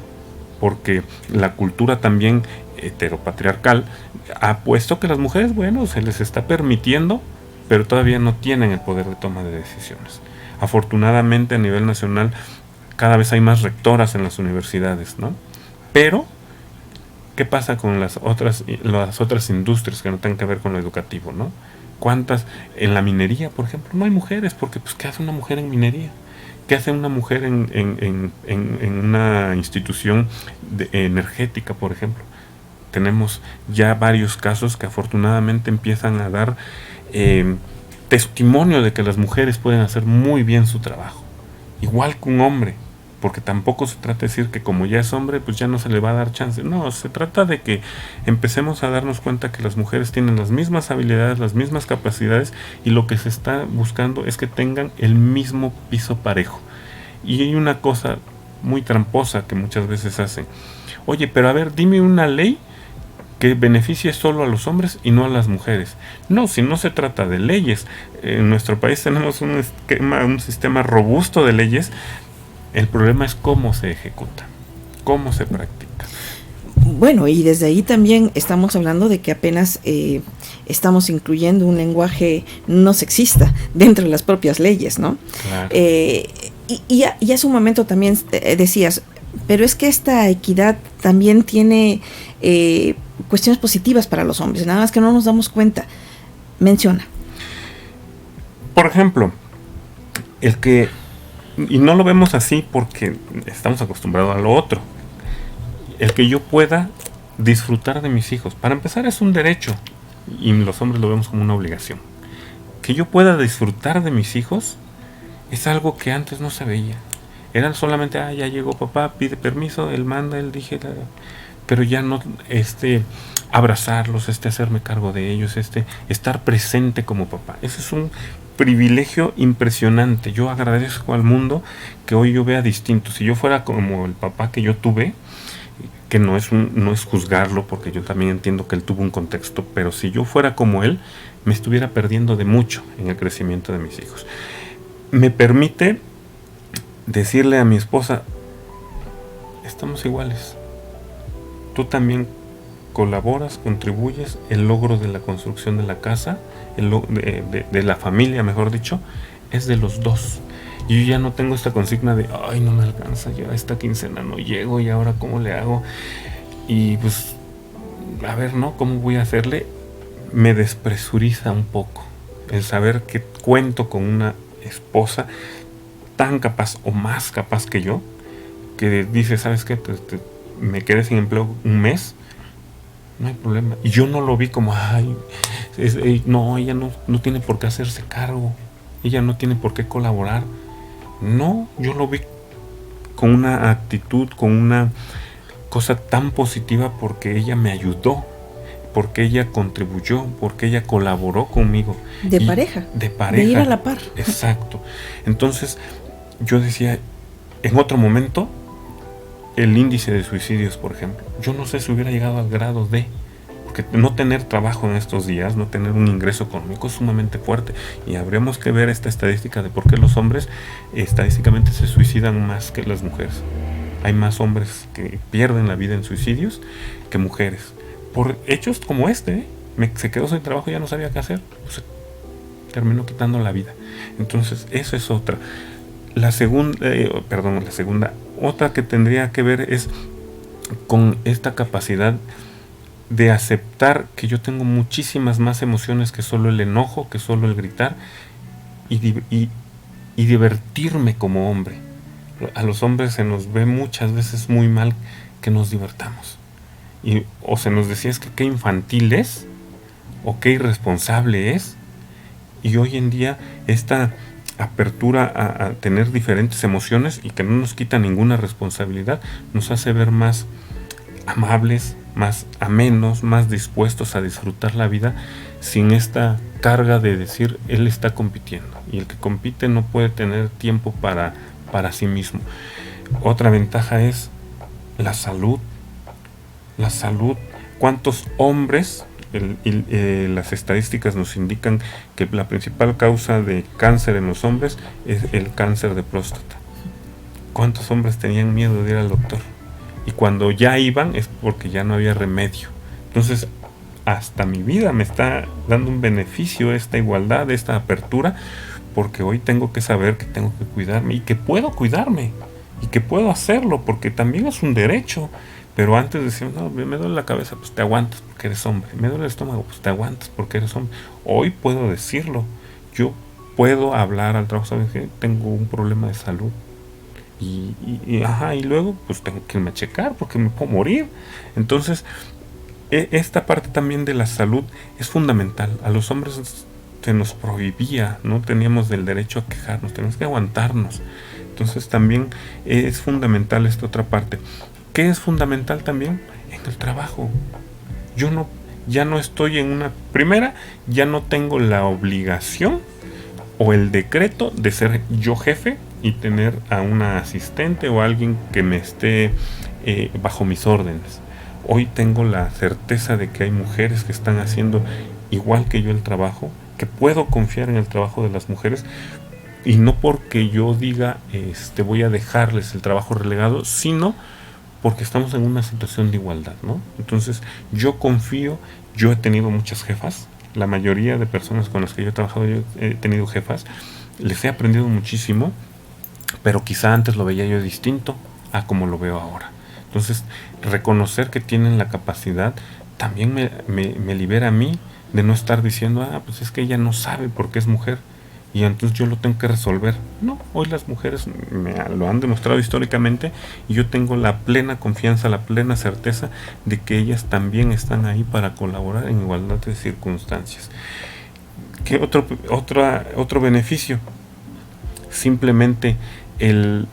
porque la cultura también heteropatriarcal ha puesto que las mujeres, bueno, se les está permitiendo, pero todavía no tienen el poder de toma de decisiones. Afortunadamente, a nivel nacional, cada vez hay más rectoras en las universidades, ¿no? Pero ¿qué pasa con las otras industrias que no tengan que ver con lo educativo, ¿no? ¿Cuántas? En la minería, por ejemplo, no hay mujeres, porque pues ¿qué hace una mujer en minería? ¿Qué hace una mujer en una institución energética, por ejemplo? Tenemos ya varios casos que afortunadamente empiezan a dar testimonio de que las mujeres pueden hacer muy bien su trabajo, igual que un hombre. Porque tampoco se trata de decir que como ya es hombre, pues ya no se le va a dar chance. No, se trata de que empecemos a darnos cuenta que las mujeres tienen las mismas habilidades, las mismas capacidades, y lo que se está buscando es que tengan el mismo piso parejo. Y hay una cosa muy tramposa que muchas veces hacen. Oye, pero a ver, dime una ley que beneficie solo a los hombres y no a las mujeres. No, si no se trata de leyes. En nuestro país tenemos un sistema robusto de leyes. El problema es cómo se ejecuta, cómo se practica. Bueno, y desde ahí también estamos hablando de que apenas estamos incluyendo un lenguaje no sexista dentro de las propias leyes, ¿no? Claro. Y hace un momento también decías, pero es que esta equidad también tiene cuestiones positivas para los hombres, nada más que no nos damos cuenta. Menciona. Por ejemplo, y no lo vemos así porque estamos acostumbrados a lo otro. El que yo pueda disfrutar de mis hijos, para empezar, es un derecho, y los hombres lo vemos como una obligación. Que yo pueda disfrutar de mis hijos es algo que antes no se veía. Eran solamente, ya llegó papá, pide permiso, él manda, él dije, pero ya no, abrazarlos, hacerme cargo de ellos, estar presente como papá. Ese es un privilegio impresionante. Yo agradezco al mundo que hoy yo vea distinto. Si yo fuera como el papá que yo tuve, que no es juzgarlo, porque yo también entiendo que él tuvo un contexto, pero si yo fuera como él, me estuviera perdiendo de mucho en el crecimiento de mis hijos. Me permite decirle a mi esposa, estamos iguales. Tú también colaboras, contribuyes, el logro de la construcción de la casa, de la familia, mejor dicho, es de los dos. Y yo ya no tengo esta consigna de, ay, no me alcanza, ya esta quincena no llego, y ahora cómo le hago. Y pues, a ver, ¿no? ¿Cómo voy a hacerle? Me despresuriza un poco el saber que cuento con una esposa tan capaz o más capaz que yo, que dice, ¿sabes qué? Me quedé sin empleo un mes, no hay problema. Y yo no lo vi como, no, ella no tiene por qué hacerse cargo, ella no tiene por qué colaborar. No, yo lo vi con una actitud, con una cosa tan positiva, porque ella me ayudó, porque ella contribuyó, porque ella colaboró conmigo. De pareja. De ir a la par. Exacto. Entonces, yo decía, en otro momento, el índice de suicidios, por ejemplo, yo no sé si hubiera llegado al grado de... Porque no tener trabajo en estos días, no tener un ingreso económico es sumamente fuerte. Y habríamos que ver esta estadística de por qué los hombres estadísticamente se suicidan más que las mujeres. Hay más hombres que pierden la vida en suicidios que mujeres. Por hechos como este, se quedó sin trabajo y ya no sabía qué hacer. Pues terminó quitando la vida. Entonces, eso es otra. La segunda, otra que tendría que ver es con esta capacidad de aceptar que yo tengo muchísimas más emociones que solo el enojo, que solo el gritar, y divertirme como hombre. A los hombres se nos ve muchas veces muy mal que nos divertamos. O se nos decía es que qué infantil es, o qué irresponsable es. Y hoy en día esta apertura a tener diferentes emociones y que no nos quita ninguna responsabilidad, nos hace ver más amables, más amenos, más dispuestos a disfrutar la vida sin esta carga de decir él está compitiendo y el que compite no puede tener tiempo para sí mismo. Otra ventaja es la salud. La salud. ¿Cuántos hombres? Las estadísticas nos indican que la principal causa de cáncer en los hombres es el cáncer de próstata. ¿Cuántos hombres tenían miedo de ir al doctor? Y cuando ya iban es porque ya no había remedio. Entonces, hasta mi vida me está dando un beneficio esta igualdad, esta apertura, porque hoy tengo que saber que tengo que cuidarme y que puedo cuidarme y que puedo hacerlo, porque también es un derecho. Pero antes decían, no, me duele la cabeza, pues te aguantas porque eres hombre. Me duele el estómago, pues te aguantas porque eres hombre. Hoy puedo decirlo. Yo puedo hablar al trabajo, ¿sabes qué? Tengo un problema de salud. Y luego pues tengo que irme a checar porque me puedo morir. Entonces, esta parte también de la salud es fundamental. A los hombres se nos prohibía, no teníamos el derecho a quejarnos, teníamos que aguantarnos. Entonces también es fundamental esta otra parte. ¿Qué es fundamental también? En el trabajo. Ya no estoy en una... Primera, ya no tengo la obligación o el decreto de ser yo jefe y tener a una asistente o alguien que me esté bajo mis órdenes. Hoy tengo la certeza de que hay mujeres que están haciendo igual que yo el trabajo, que puedo confiar en el trabajo de las mujeres, y no porque yo diga voy a dejarles el trabajo relegado, sino porque estamos en una situación de igualdad, ¿no? Entonces yo confío. Yo he tenido muchas jefas, la mayoría de personas con las que yo he trabajado, yo he tenido jefas, les he aprendido muchísimo, pero quizá antes lo veía yo distinto a como lo veo ahora. Entonces, reconocer que tienen la capacidad también me libera a mí de no estar diciendo, pues es que ella no sabe porque es mujer y entonces yo lo tengo que resolver. No, hoy las mujeres lo han demostrado históricamente y yo tengo la plena confianza, la plena certeza de que ellas también están ahí para colaborar en igualdad de circunstancias. ¿Qué otro beneficio? Simplemente el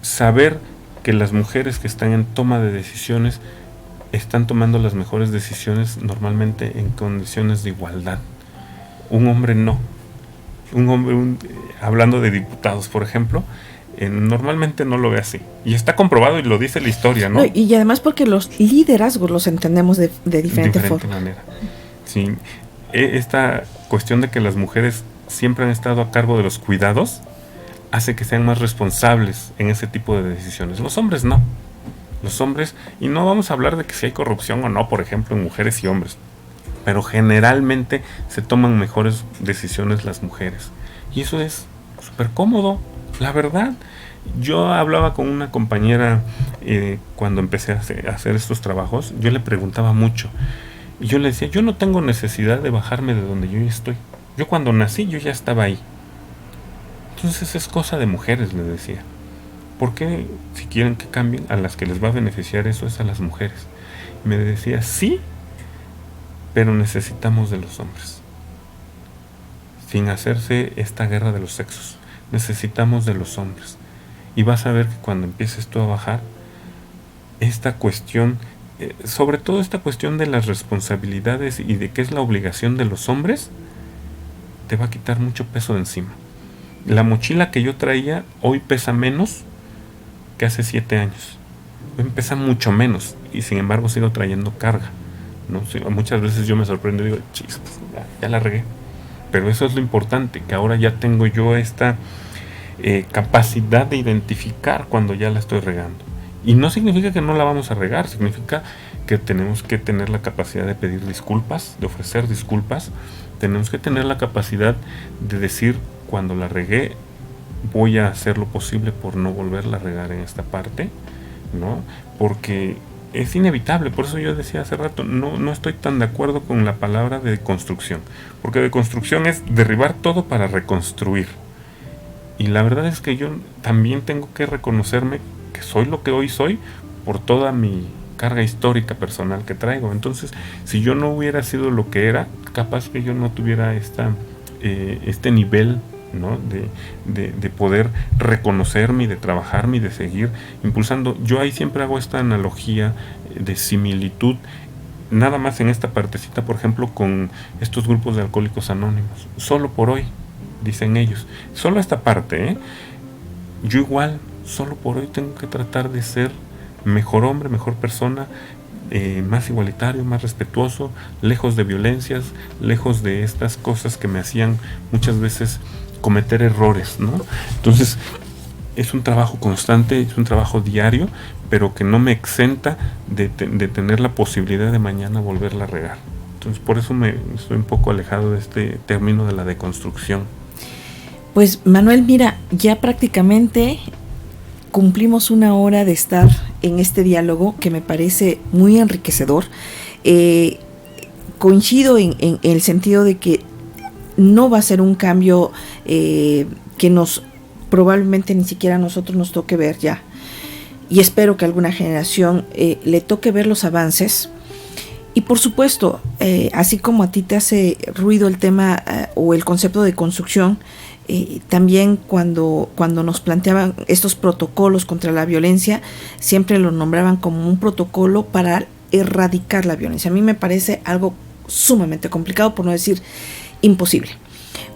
saber que las mujeres que están en toma de decisiones están tomando las mejores decisiones normalmente en condiciones de igualdad. Un hombre no. Hablando de diputados, por ejemplo, normalmente no lo ve así. Y está comprobado y lo dice la historia, ¿no? Y además porque los liderazgos los entendemos de diferente forma. Manera. Sí. Esta cuestión de que las mujeres siempre han estado a cargo de los cuidados hace que sean más responsables en ese tipo de decisiones. Los hombres no. Los hombres, y no vamos a hablar de que si hay corrupción o no, por ejemplo, en mujeres y hombres, pero generalmente se toman mejores decisiones las mujeres. Y eso es súper cómodo, la verdad. Yo hablaba con una compañera cuando empecé a hacer estos trabajos, yo le preguntaba mucho. Y yo le decía, yo no tengo necesidad de bajarme de donde yo estoy. Yo cuando nací, yo ya estaba ahí. Entonces es cosa de mujeres, le decía. ¿Por qué si quieren que cambien, a las que les va a beneficiar eso es a las mujeres? Y me decía, sí, pero necesitamos de los hombres. Sin hacerse esta guerra de los sexos, necesitamos de los hombres. Y vas a ver que cuando empieces tú a bajar, esta cuestión sobre todo esta cuestión de las responsabilidades y de qué es la obligación de los hombres, te va a quitar mucho peso de encima. La mochila que yo traía hoy pesa menos que hace 7 años. Hoy pesa mucho menos y sin embargo sigo trayendo carga, ¿no? Muchas veces yo me sorprendo y digo, chis, pues, ya la regué. Pero eso es lo importante, que ahora ya tengo yo esta capacidad de identificar cuando ya la estoy regando. Y no significa que no la vamos a regar, significa que tenemos que tener la capacidad de pedir disculpas, de ofrecer disculpas. Tenemos que tener la capacidad de decir, cuando la regué, voy a hacer lo posible por no volverla a regar en esta parte, ¿no? Porque es inevitable. Por eso yo decía hace rato, no estoy tan de acuerdo con la palabra de construcción, porque de construcción es derribar todo para reconstruir. Y la verdad es que yo también tengo que reconocerme que soy lo que hoy soy por toda mi carga histórica personal que traigo. Entonces, si yo no hubiera sido lo que era, capaz que yo no tuviera este nivel, ¿no? de poder reconocerme y de trabajarme y de seguir impulsando. Yo ahí siempre hago esta analogía de similitud, nada más en esta partecita, por ejemplo, con estos grupos de alcohólicos anónimos. Solo por hoy, dicen ellos, solo esta parte, yo igual, solo por hoy tengo que tratar de ser mejor hombre, mejor persona, más igualitario, más respetuoso, lejos de violencias, lejos de estas cosas que me hacían muchas veces cometer errores, ¿no? Entonces, es un trabajo constante, es un trabajo diario, pero que no me exenta de tener la posibilidad de mañana volverla a regar. Entonces, por eso estoy un poco alejado de este término de la deconstrucción. Pues, Manuel, mira, ya prácticamente cumplimos 1 hora de estar en este diálogo que me parece muy enriquecedor. Coincido en el sentido de que no va a ser un cambio que probablemente ni siquiera a nosotros nos toque ver ya. Y espero que a alguna generación le toque ver los avances. Y por supuesto, así como a ti te hace ruido el tema o el concepto de construcción, también cuando nos planteaban estos protocolos contra la violencia, siempre lo nombraban como un protocolo para erradicar la violencia. A mí me parece algo sumamente complicado, por no decir imposible,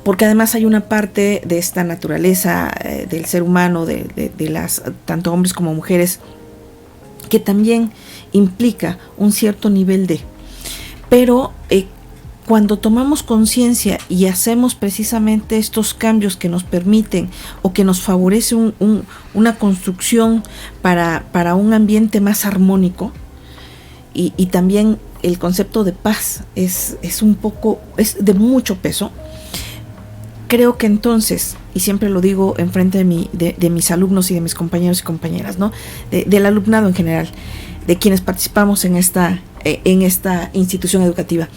porque además hay una parte de esta naturaleza del ser humano, de las tanto hombres como mujeres, que también implica un cierto nivel de, pero cuando tomamos conciencia y hacemos precisamente estos cambios que nos permiten o que nos favorece una construcción para un ambiente más armónico, y también el concepto de paz es de mucho peso. Creo que entonces, y siempre lo digo en frente de mis alumnos y de mis compañeros y compañeras, ¿no? Del alumnado en general, de quienes participamos en esta institución educativa,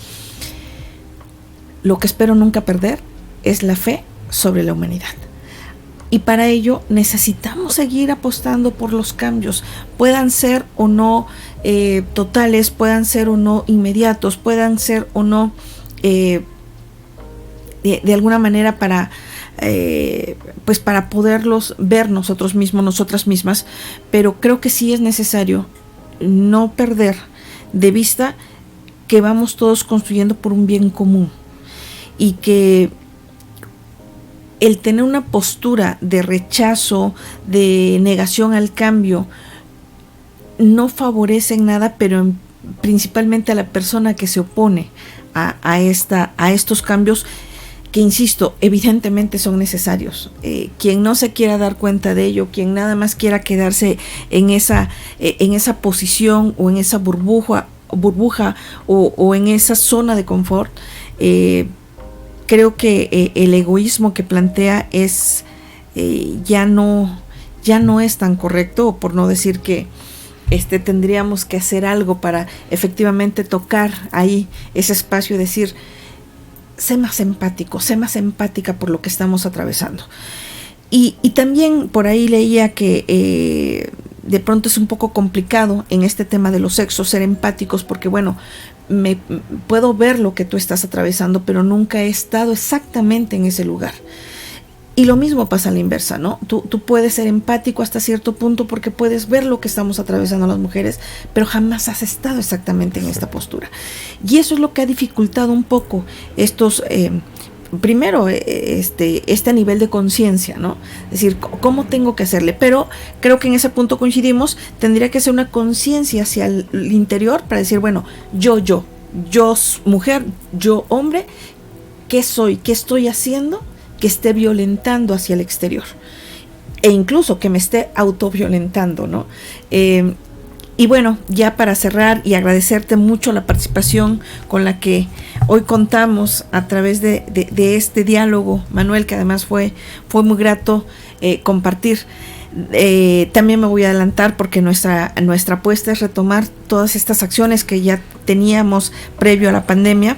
lo que espero nunca perder es la fe sobre la humanidad. Y para ello necesitamos seguir apostando por los cambios, puedan ser o no totales, puedan ser o no inmediatos, puedan ser o no de alguna manera para poderlos ver nosotros mismos, nosotras mismas, pero creo que sí es necesario no perder de vista que vamos todos construyendo por un bien común, y que el tener una postura de rechazo, de negación al cambio, no favorece en nada, pero principalmente a la persona que se opone a estos cambios, que insisto, evidentemente son necesarios. Quien no se quiera dar cuenta de ello, quien nada más quiera quedarse en esa posición o en esa burbuja o en esa zona de confort, creo que el egoísmo que plantea ya no es tan correcto, o por no decir que tendríamos que hacer algo para efectivamente tocar ahí ese espacio y decir, sé más empático, sé más empática por lo que estamos atravesando. Y también por ahí leía que de pronto es un poco complicado en este tema de los sexos ser empáticos, porque bueno, puedo ver lo que tú estás atravesando, pero nunca he estado exactamente en ese lugar. Y lo mismo pasa a la inversa, ¿no? Tú puedes ser empático hasta cierto punto porque puedes ver lo que estamos atravesando las mujeres, pero jamás has estado exactamente en esta postura. Y eso es lo que ha dificultado un poco estos... primero, este nivel de conciencia, ¿no? Es decir, ¿cómo tengo que hacerle? Pero creo que en ese punto coincidimos, tendría que ser una conciencia hacia el interior para decir, bueno, yo mujer, yo hombre, ¿qué soy? ¿Qué estoy haciendo que esté violentando hacia el exterior? E incluso que me esté autoviolentando, ¿no? Y bueno, ya para cerrar y agradecerte mucho la participación con la que hoy contamos a través de este diálogo, Manuel, que además fue muy grato compartir. También me voy a adelantar porque nuestra apuesta es retomar todas estas acciones que ya teníamos previo a la pandemia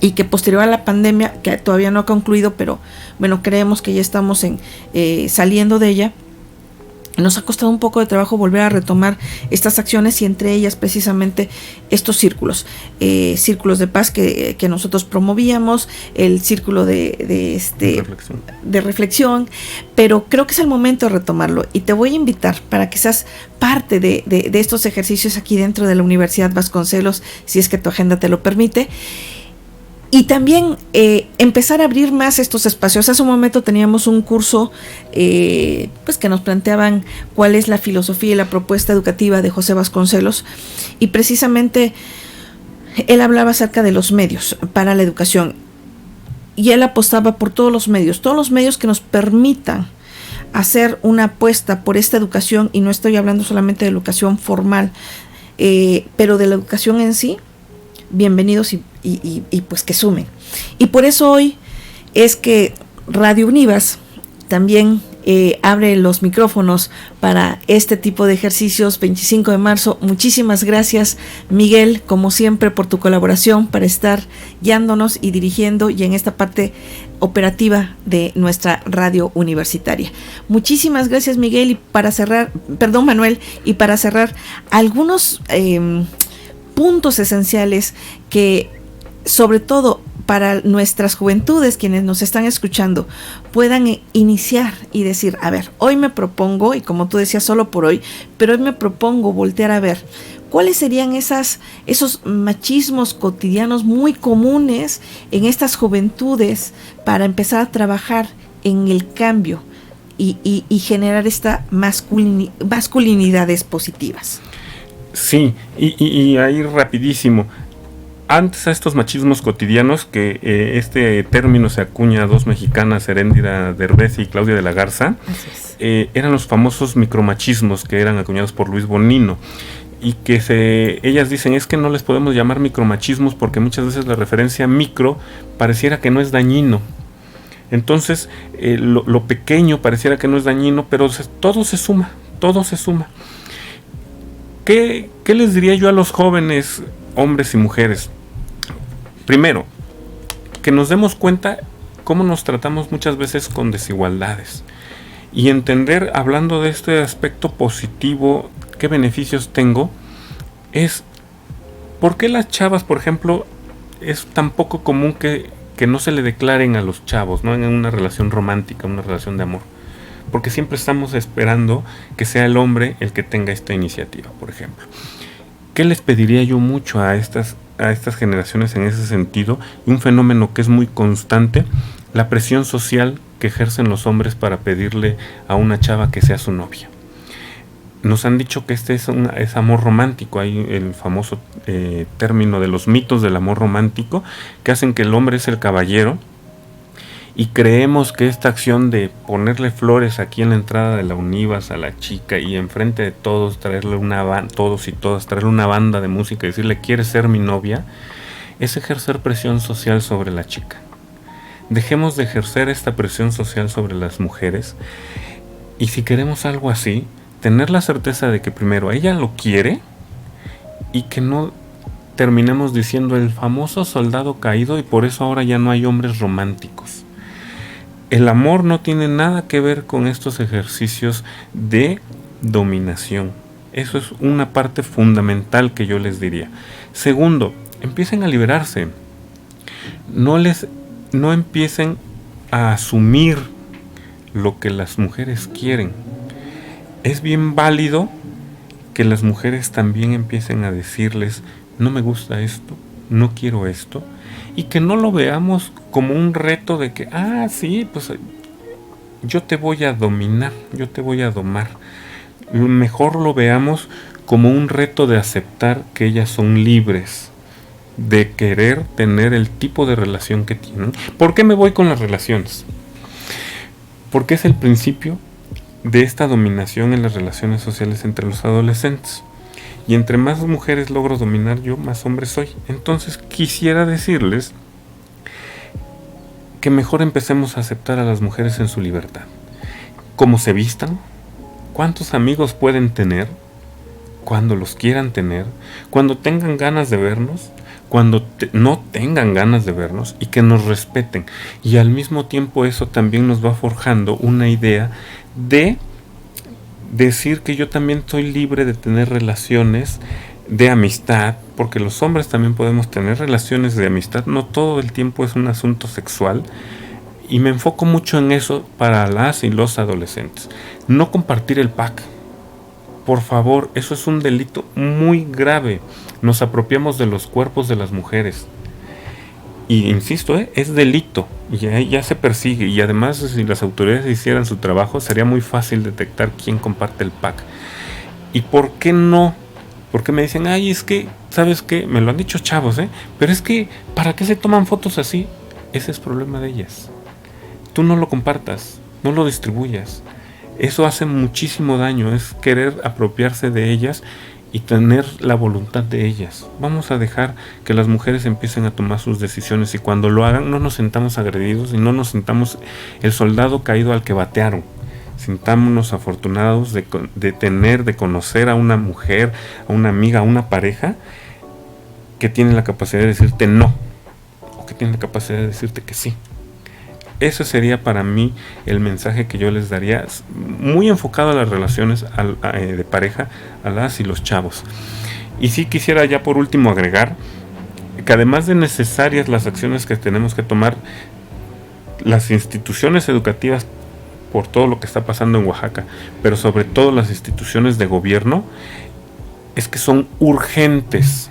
y que posterior a la pandemia, que todavía no ha concluido, pero bueno, creemos que ya estamos saliendo de ella. Nos ha costado un poco de trabajo volver a retomar estas acciones y entre ellas precisamente estos círculos de paz que nosotros promovíamos, el círculo de reflexión, pero creo que es el momento de retomarlo y te voy a invitar para que seas parte de estos ejercicios aquí dentro de la Universidad Vasconcelos, si es que tu agenda te lo permite. Y también empezar a abrir más estos espacios. Hace un momento teníamos un curso pues que nos planteaban cuál es la filosofía y la propuesta educativa de José Vasconcelos. Y precisamente él hablaba acerca de los medios para la educación. Y él apostaba por todos los medios que nos permitan hacer una apuesta por esta educación. Y no estoy hablando solamente de educación formal, pero de la educación en sí. Bienvenidos y pues que sumen. Y por eso hoy es que Radio Univas también abre los micrófonos para este tipo de ejercicios 25 de marzo. Muchísimas gracias, Miguel, como siempre, por tu colaboración para estar guiándonos y dirigiendo y en esta parte operativa de nuestra radio universitaria. Muchísimas gracias, Miguel, y para cerrar, Manuel, y para cerrar algunos puntos esenciales que, sobre todo para nuestras juventudes, quienes nos están escuchando, puedan iniciar y decir, a ver, hoy me propongo, y como tú decías, solo por hoy, pero hoy me propongo voltear a ver cuáles serían esos machismos cotidianos muy comunes en estas juventudes para empezar a trabajar en el cambio y generar estas masculinidades positivas. Sí, y ahí rapidísimo. Antes a estos machismos cotidianos, que este término se acuña a dos mexicanas, Heréndira Derbez y Claudia de la Garza, eran los famosos micromachismos que eran acuñados por Luis Bonino. Y que ellas dicen, es que no les podemos llamar micromachismos porque muchas veces la referencia micro pareciera que no es dañino. Entonces, lo pequeño pareciera que no es dañino, pero todo se suma. ¿Qué les diría yo a los jóvenes, hombres y mujeres? Primero, que nos demos cuenta cómo nos tratamos muchas veces con desigualdades y entender, hablando de este aspecto positivo, qué beneficios tengo, es por qué las chavas, por ejemplo, es tan poco común que no se le declaren a los chavos, ¿no? En una relación romántica, una relación de amor. Porque siempre estamos esperando que sea el hombre el que tenga esta iniciativa, por ejemplo. ¿Qué les pediría yo mucho a estas generaciones en ese sentido? Y un fenómeno que es muy constante, la presión social que ejercen los hombres para pedirle a una chava que sea su novia. Nos han dicho que este es amor romántico. Hay el famoso término de los mitos del amor romántico, que hacen que el hombre es el caballero. Y creemos que esta acción de ponerle flores aquí en la entrada de la Univas a la chica y enfrente de todos traerle todos y todas traerle una banda de música y decirle ¿quieres ser mi novia? Es ejercer presión social sobre la chica. Dejemos de ejercer esta presión social sobre las mujeres y si queremos algo así, tener la certeza de que primero ella lo quiere y que no terminemos diciendo el famoso soldado caído y por eso ahora ya no hay hombres románticos. El amor no tiene nada que ver con estos ejercicios de dominación. Eso es una parte fundamental que yo les diría. Segundo, empiecen a liberarse. No empiecen a asumir lo que las mujeres quieren. Es bien válido que las mujeres también empiecen a decirles, no me gusta esto, no quiero esto, y que no lo veamos como un reto de que, sí, pues yo te voy a dominar, yo te voy a domar. Mejor lo veamos como un reto de aceptar que ellas son libres de querer tener el tipo de relación que tienen. ¿Por qué me voy con las relaciones? Porque es el principio de esta dominación en las relaciones sociales entre los adolescentes. Y entre más mujeres logro dominar yo, más hombre soy. Entonces quisiera decirles que mejor empecemos a aceptar a las mujeres en su libertad. Cómo se vistan, cuántos amigos pueden tener, cuando los quieran tener, cuando tengan ganas de vernos, cuando no tengan ganas de vernos, y que nos respeten. Y al mismo tiempo eso también nos va forjando una idea de decir que yo también soy libre de tener relaciones de amistad, porque los hombres también podemos tener relaciones de amistad, no todo el tiempo es un asunto sexual, y me enfoco mucho en eso para las y los adolescentes. No compartir el pack, por favor, eso es un delito muy grave. Nos apropiamos de los cuerpos de las mujeres. Y insisto, es delito, y ya se persigue, y además si las autoridades hicieran su trabajo sería muy fácil detectar quién comparte el pack. ¿Y por qué no? Porque me dicen, es que, ¿sabes qué? Me lo han dicho chavos, pero es que, ¿para qué se toman fotos así? Ese es problema de ellas. Tú no lo compartas, no lo distribuyas. Eso hace muchísimo daño, es querer apropiarse de ellas y tener la voluntad de ellas. Vamos a dejar que las mujeres empiecen a tomar sus decisiones, y cuando lo hagan no nos sintamos agredidos y no nos sintamos el soldado caído al que batearon. Sintámonos afortunados de conocer a una mujer, a una amiga, a una pareja que tiene la capacidad de decirte no, o que tiene la capacidad de decirte que sí. Ese sería para mí el mensaje que yo les daría, muy enfocado a las relaciones de pareja, a las y los chavos. Y sí quisiera ya por último agregar que además de necesarias las acciones que tenemos que tomar, las instituciones educativas, por todo lo que está pasando en Oaxaca, pero sobre todo las instituciones de gobierno, es que son urgentes.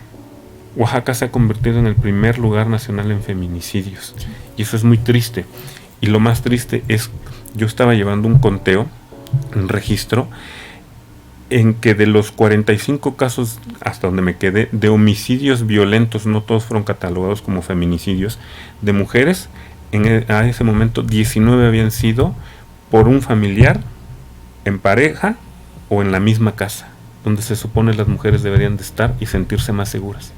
Oaxaca se ha convertido en el primer lugar nacional en feminicidios, y eso es muy triste. Y lo más triste es, yo estaba llevando un conteo, un registro, en que de los 45 casos, hasta donde me quedé, de homicidios violentos, no todos fueron catalogados como feminicidios, de mujeres, a ese momento 19 habían sido por un familiar, en pareja o en la misma casa, donde se supone las mujeres deberían de estar y sentirse más seguras.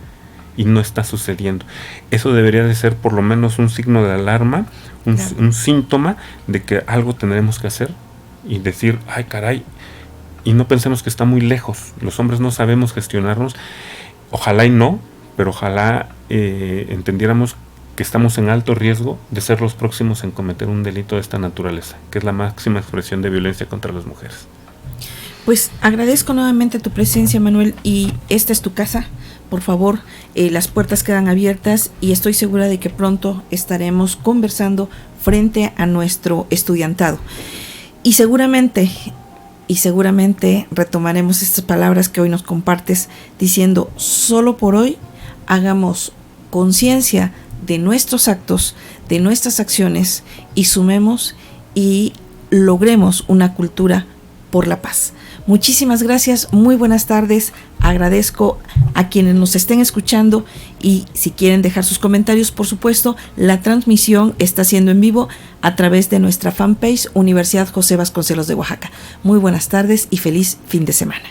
Y no está sucediendo. Eso debería de ser por lo menos un signo de alarma, un síntoma de que algo tendremos que hacer y decir, ay caray, y no pensemos que está muy lejos. Los hombres no sabemos gestionarnos, ojalá y no, pero ojalá entendiéramos que estamos en alto riesgo de ser los próximos en cometer un delito de esta naturaleza, que es la máxima expresión de violencia contra las mujeres. Pues agradezco nuevamente tu presencia, Manuel, y esta es tu casa. Por favor, las puertas quedan abiertas y estoy segura de que pronto estaremos conversando frente a nuestro estudiantado. Y seguramente retomaremos estas palabras que hoy nos compartes diciendo, solo por hoy hagamos conciencia de nuestros actos, de nuestras acciones, y sumemos y logremos una cultura por la paz. Muchísimas gracias, muy buenas tardes, agradezco a quienes nos estén escuchando, y si quieren dejar sus comentarios, por supuesto, la transmisión está siendo en vivo a través de nuestra fanpage Universidad José Vasconcelos de Oaxaca. Muy buenas tardes y feliz fin de semana.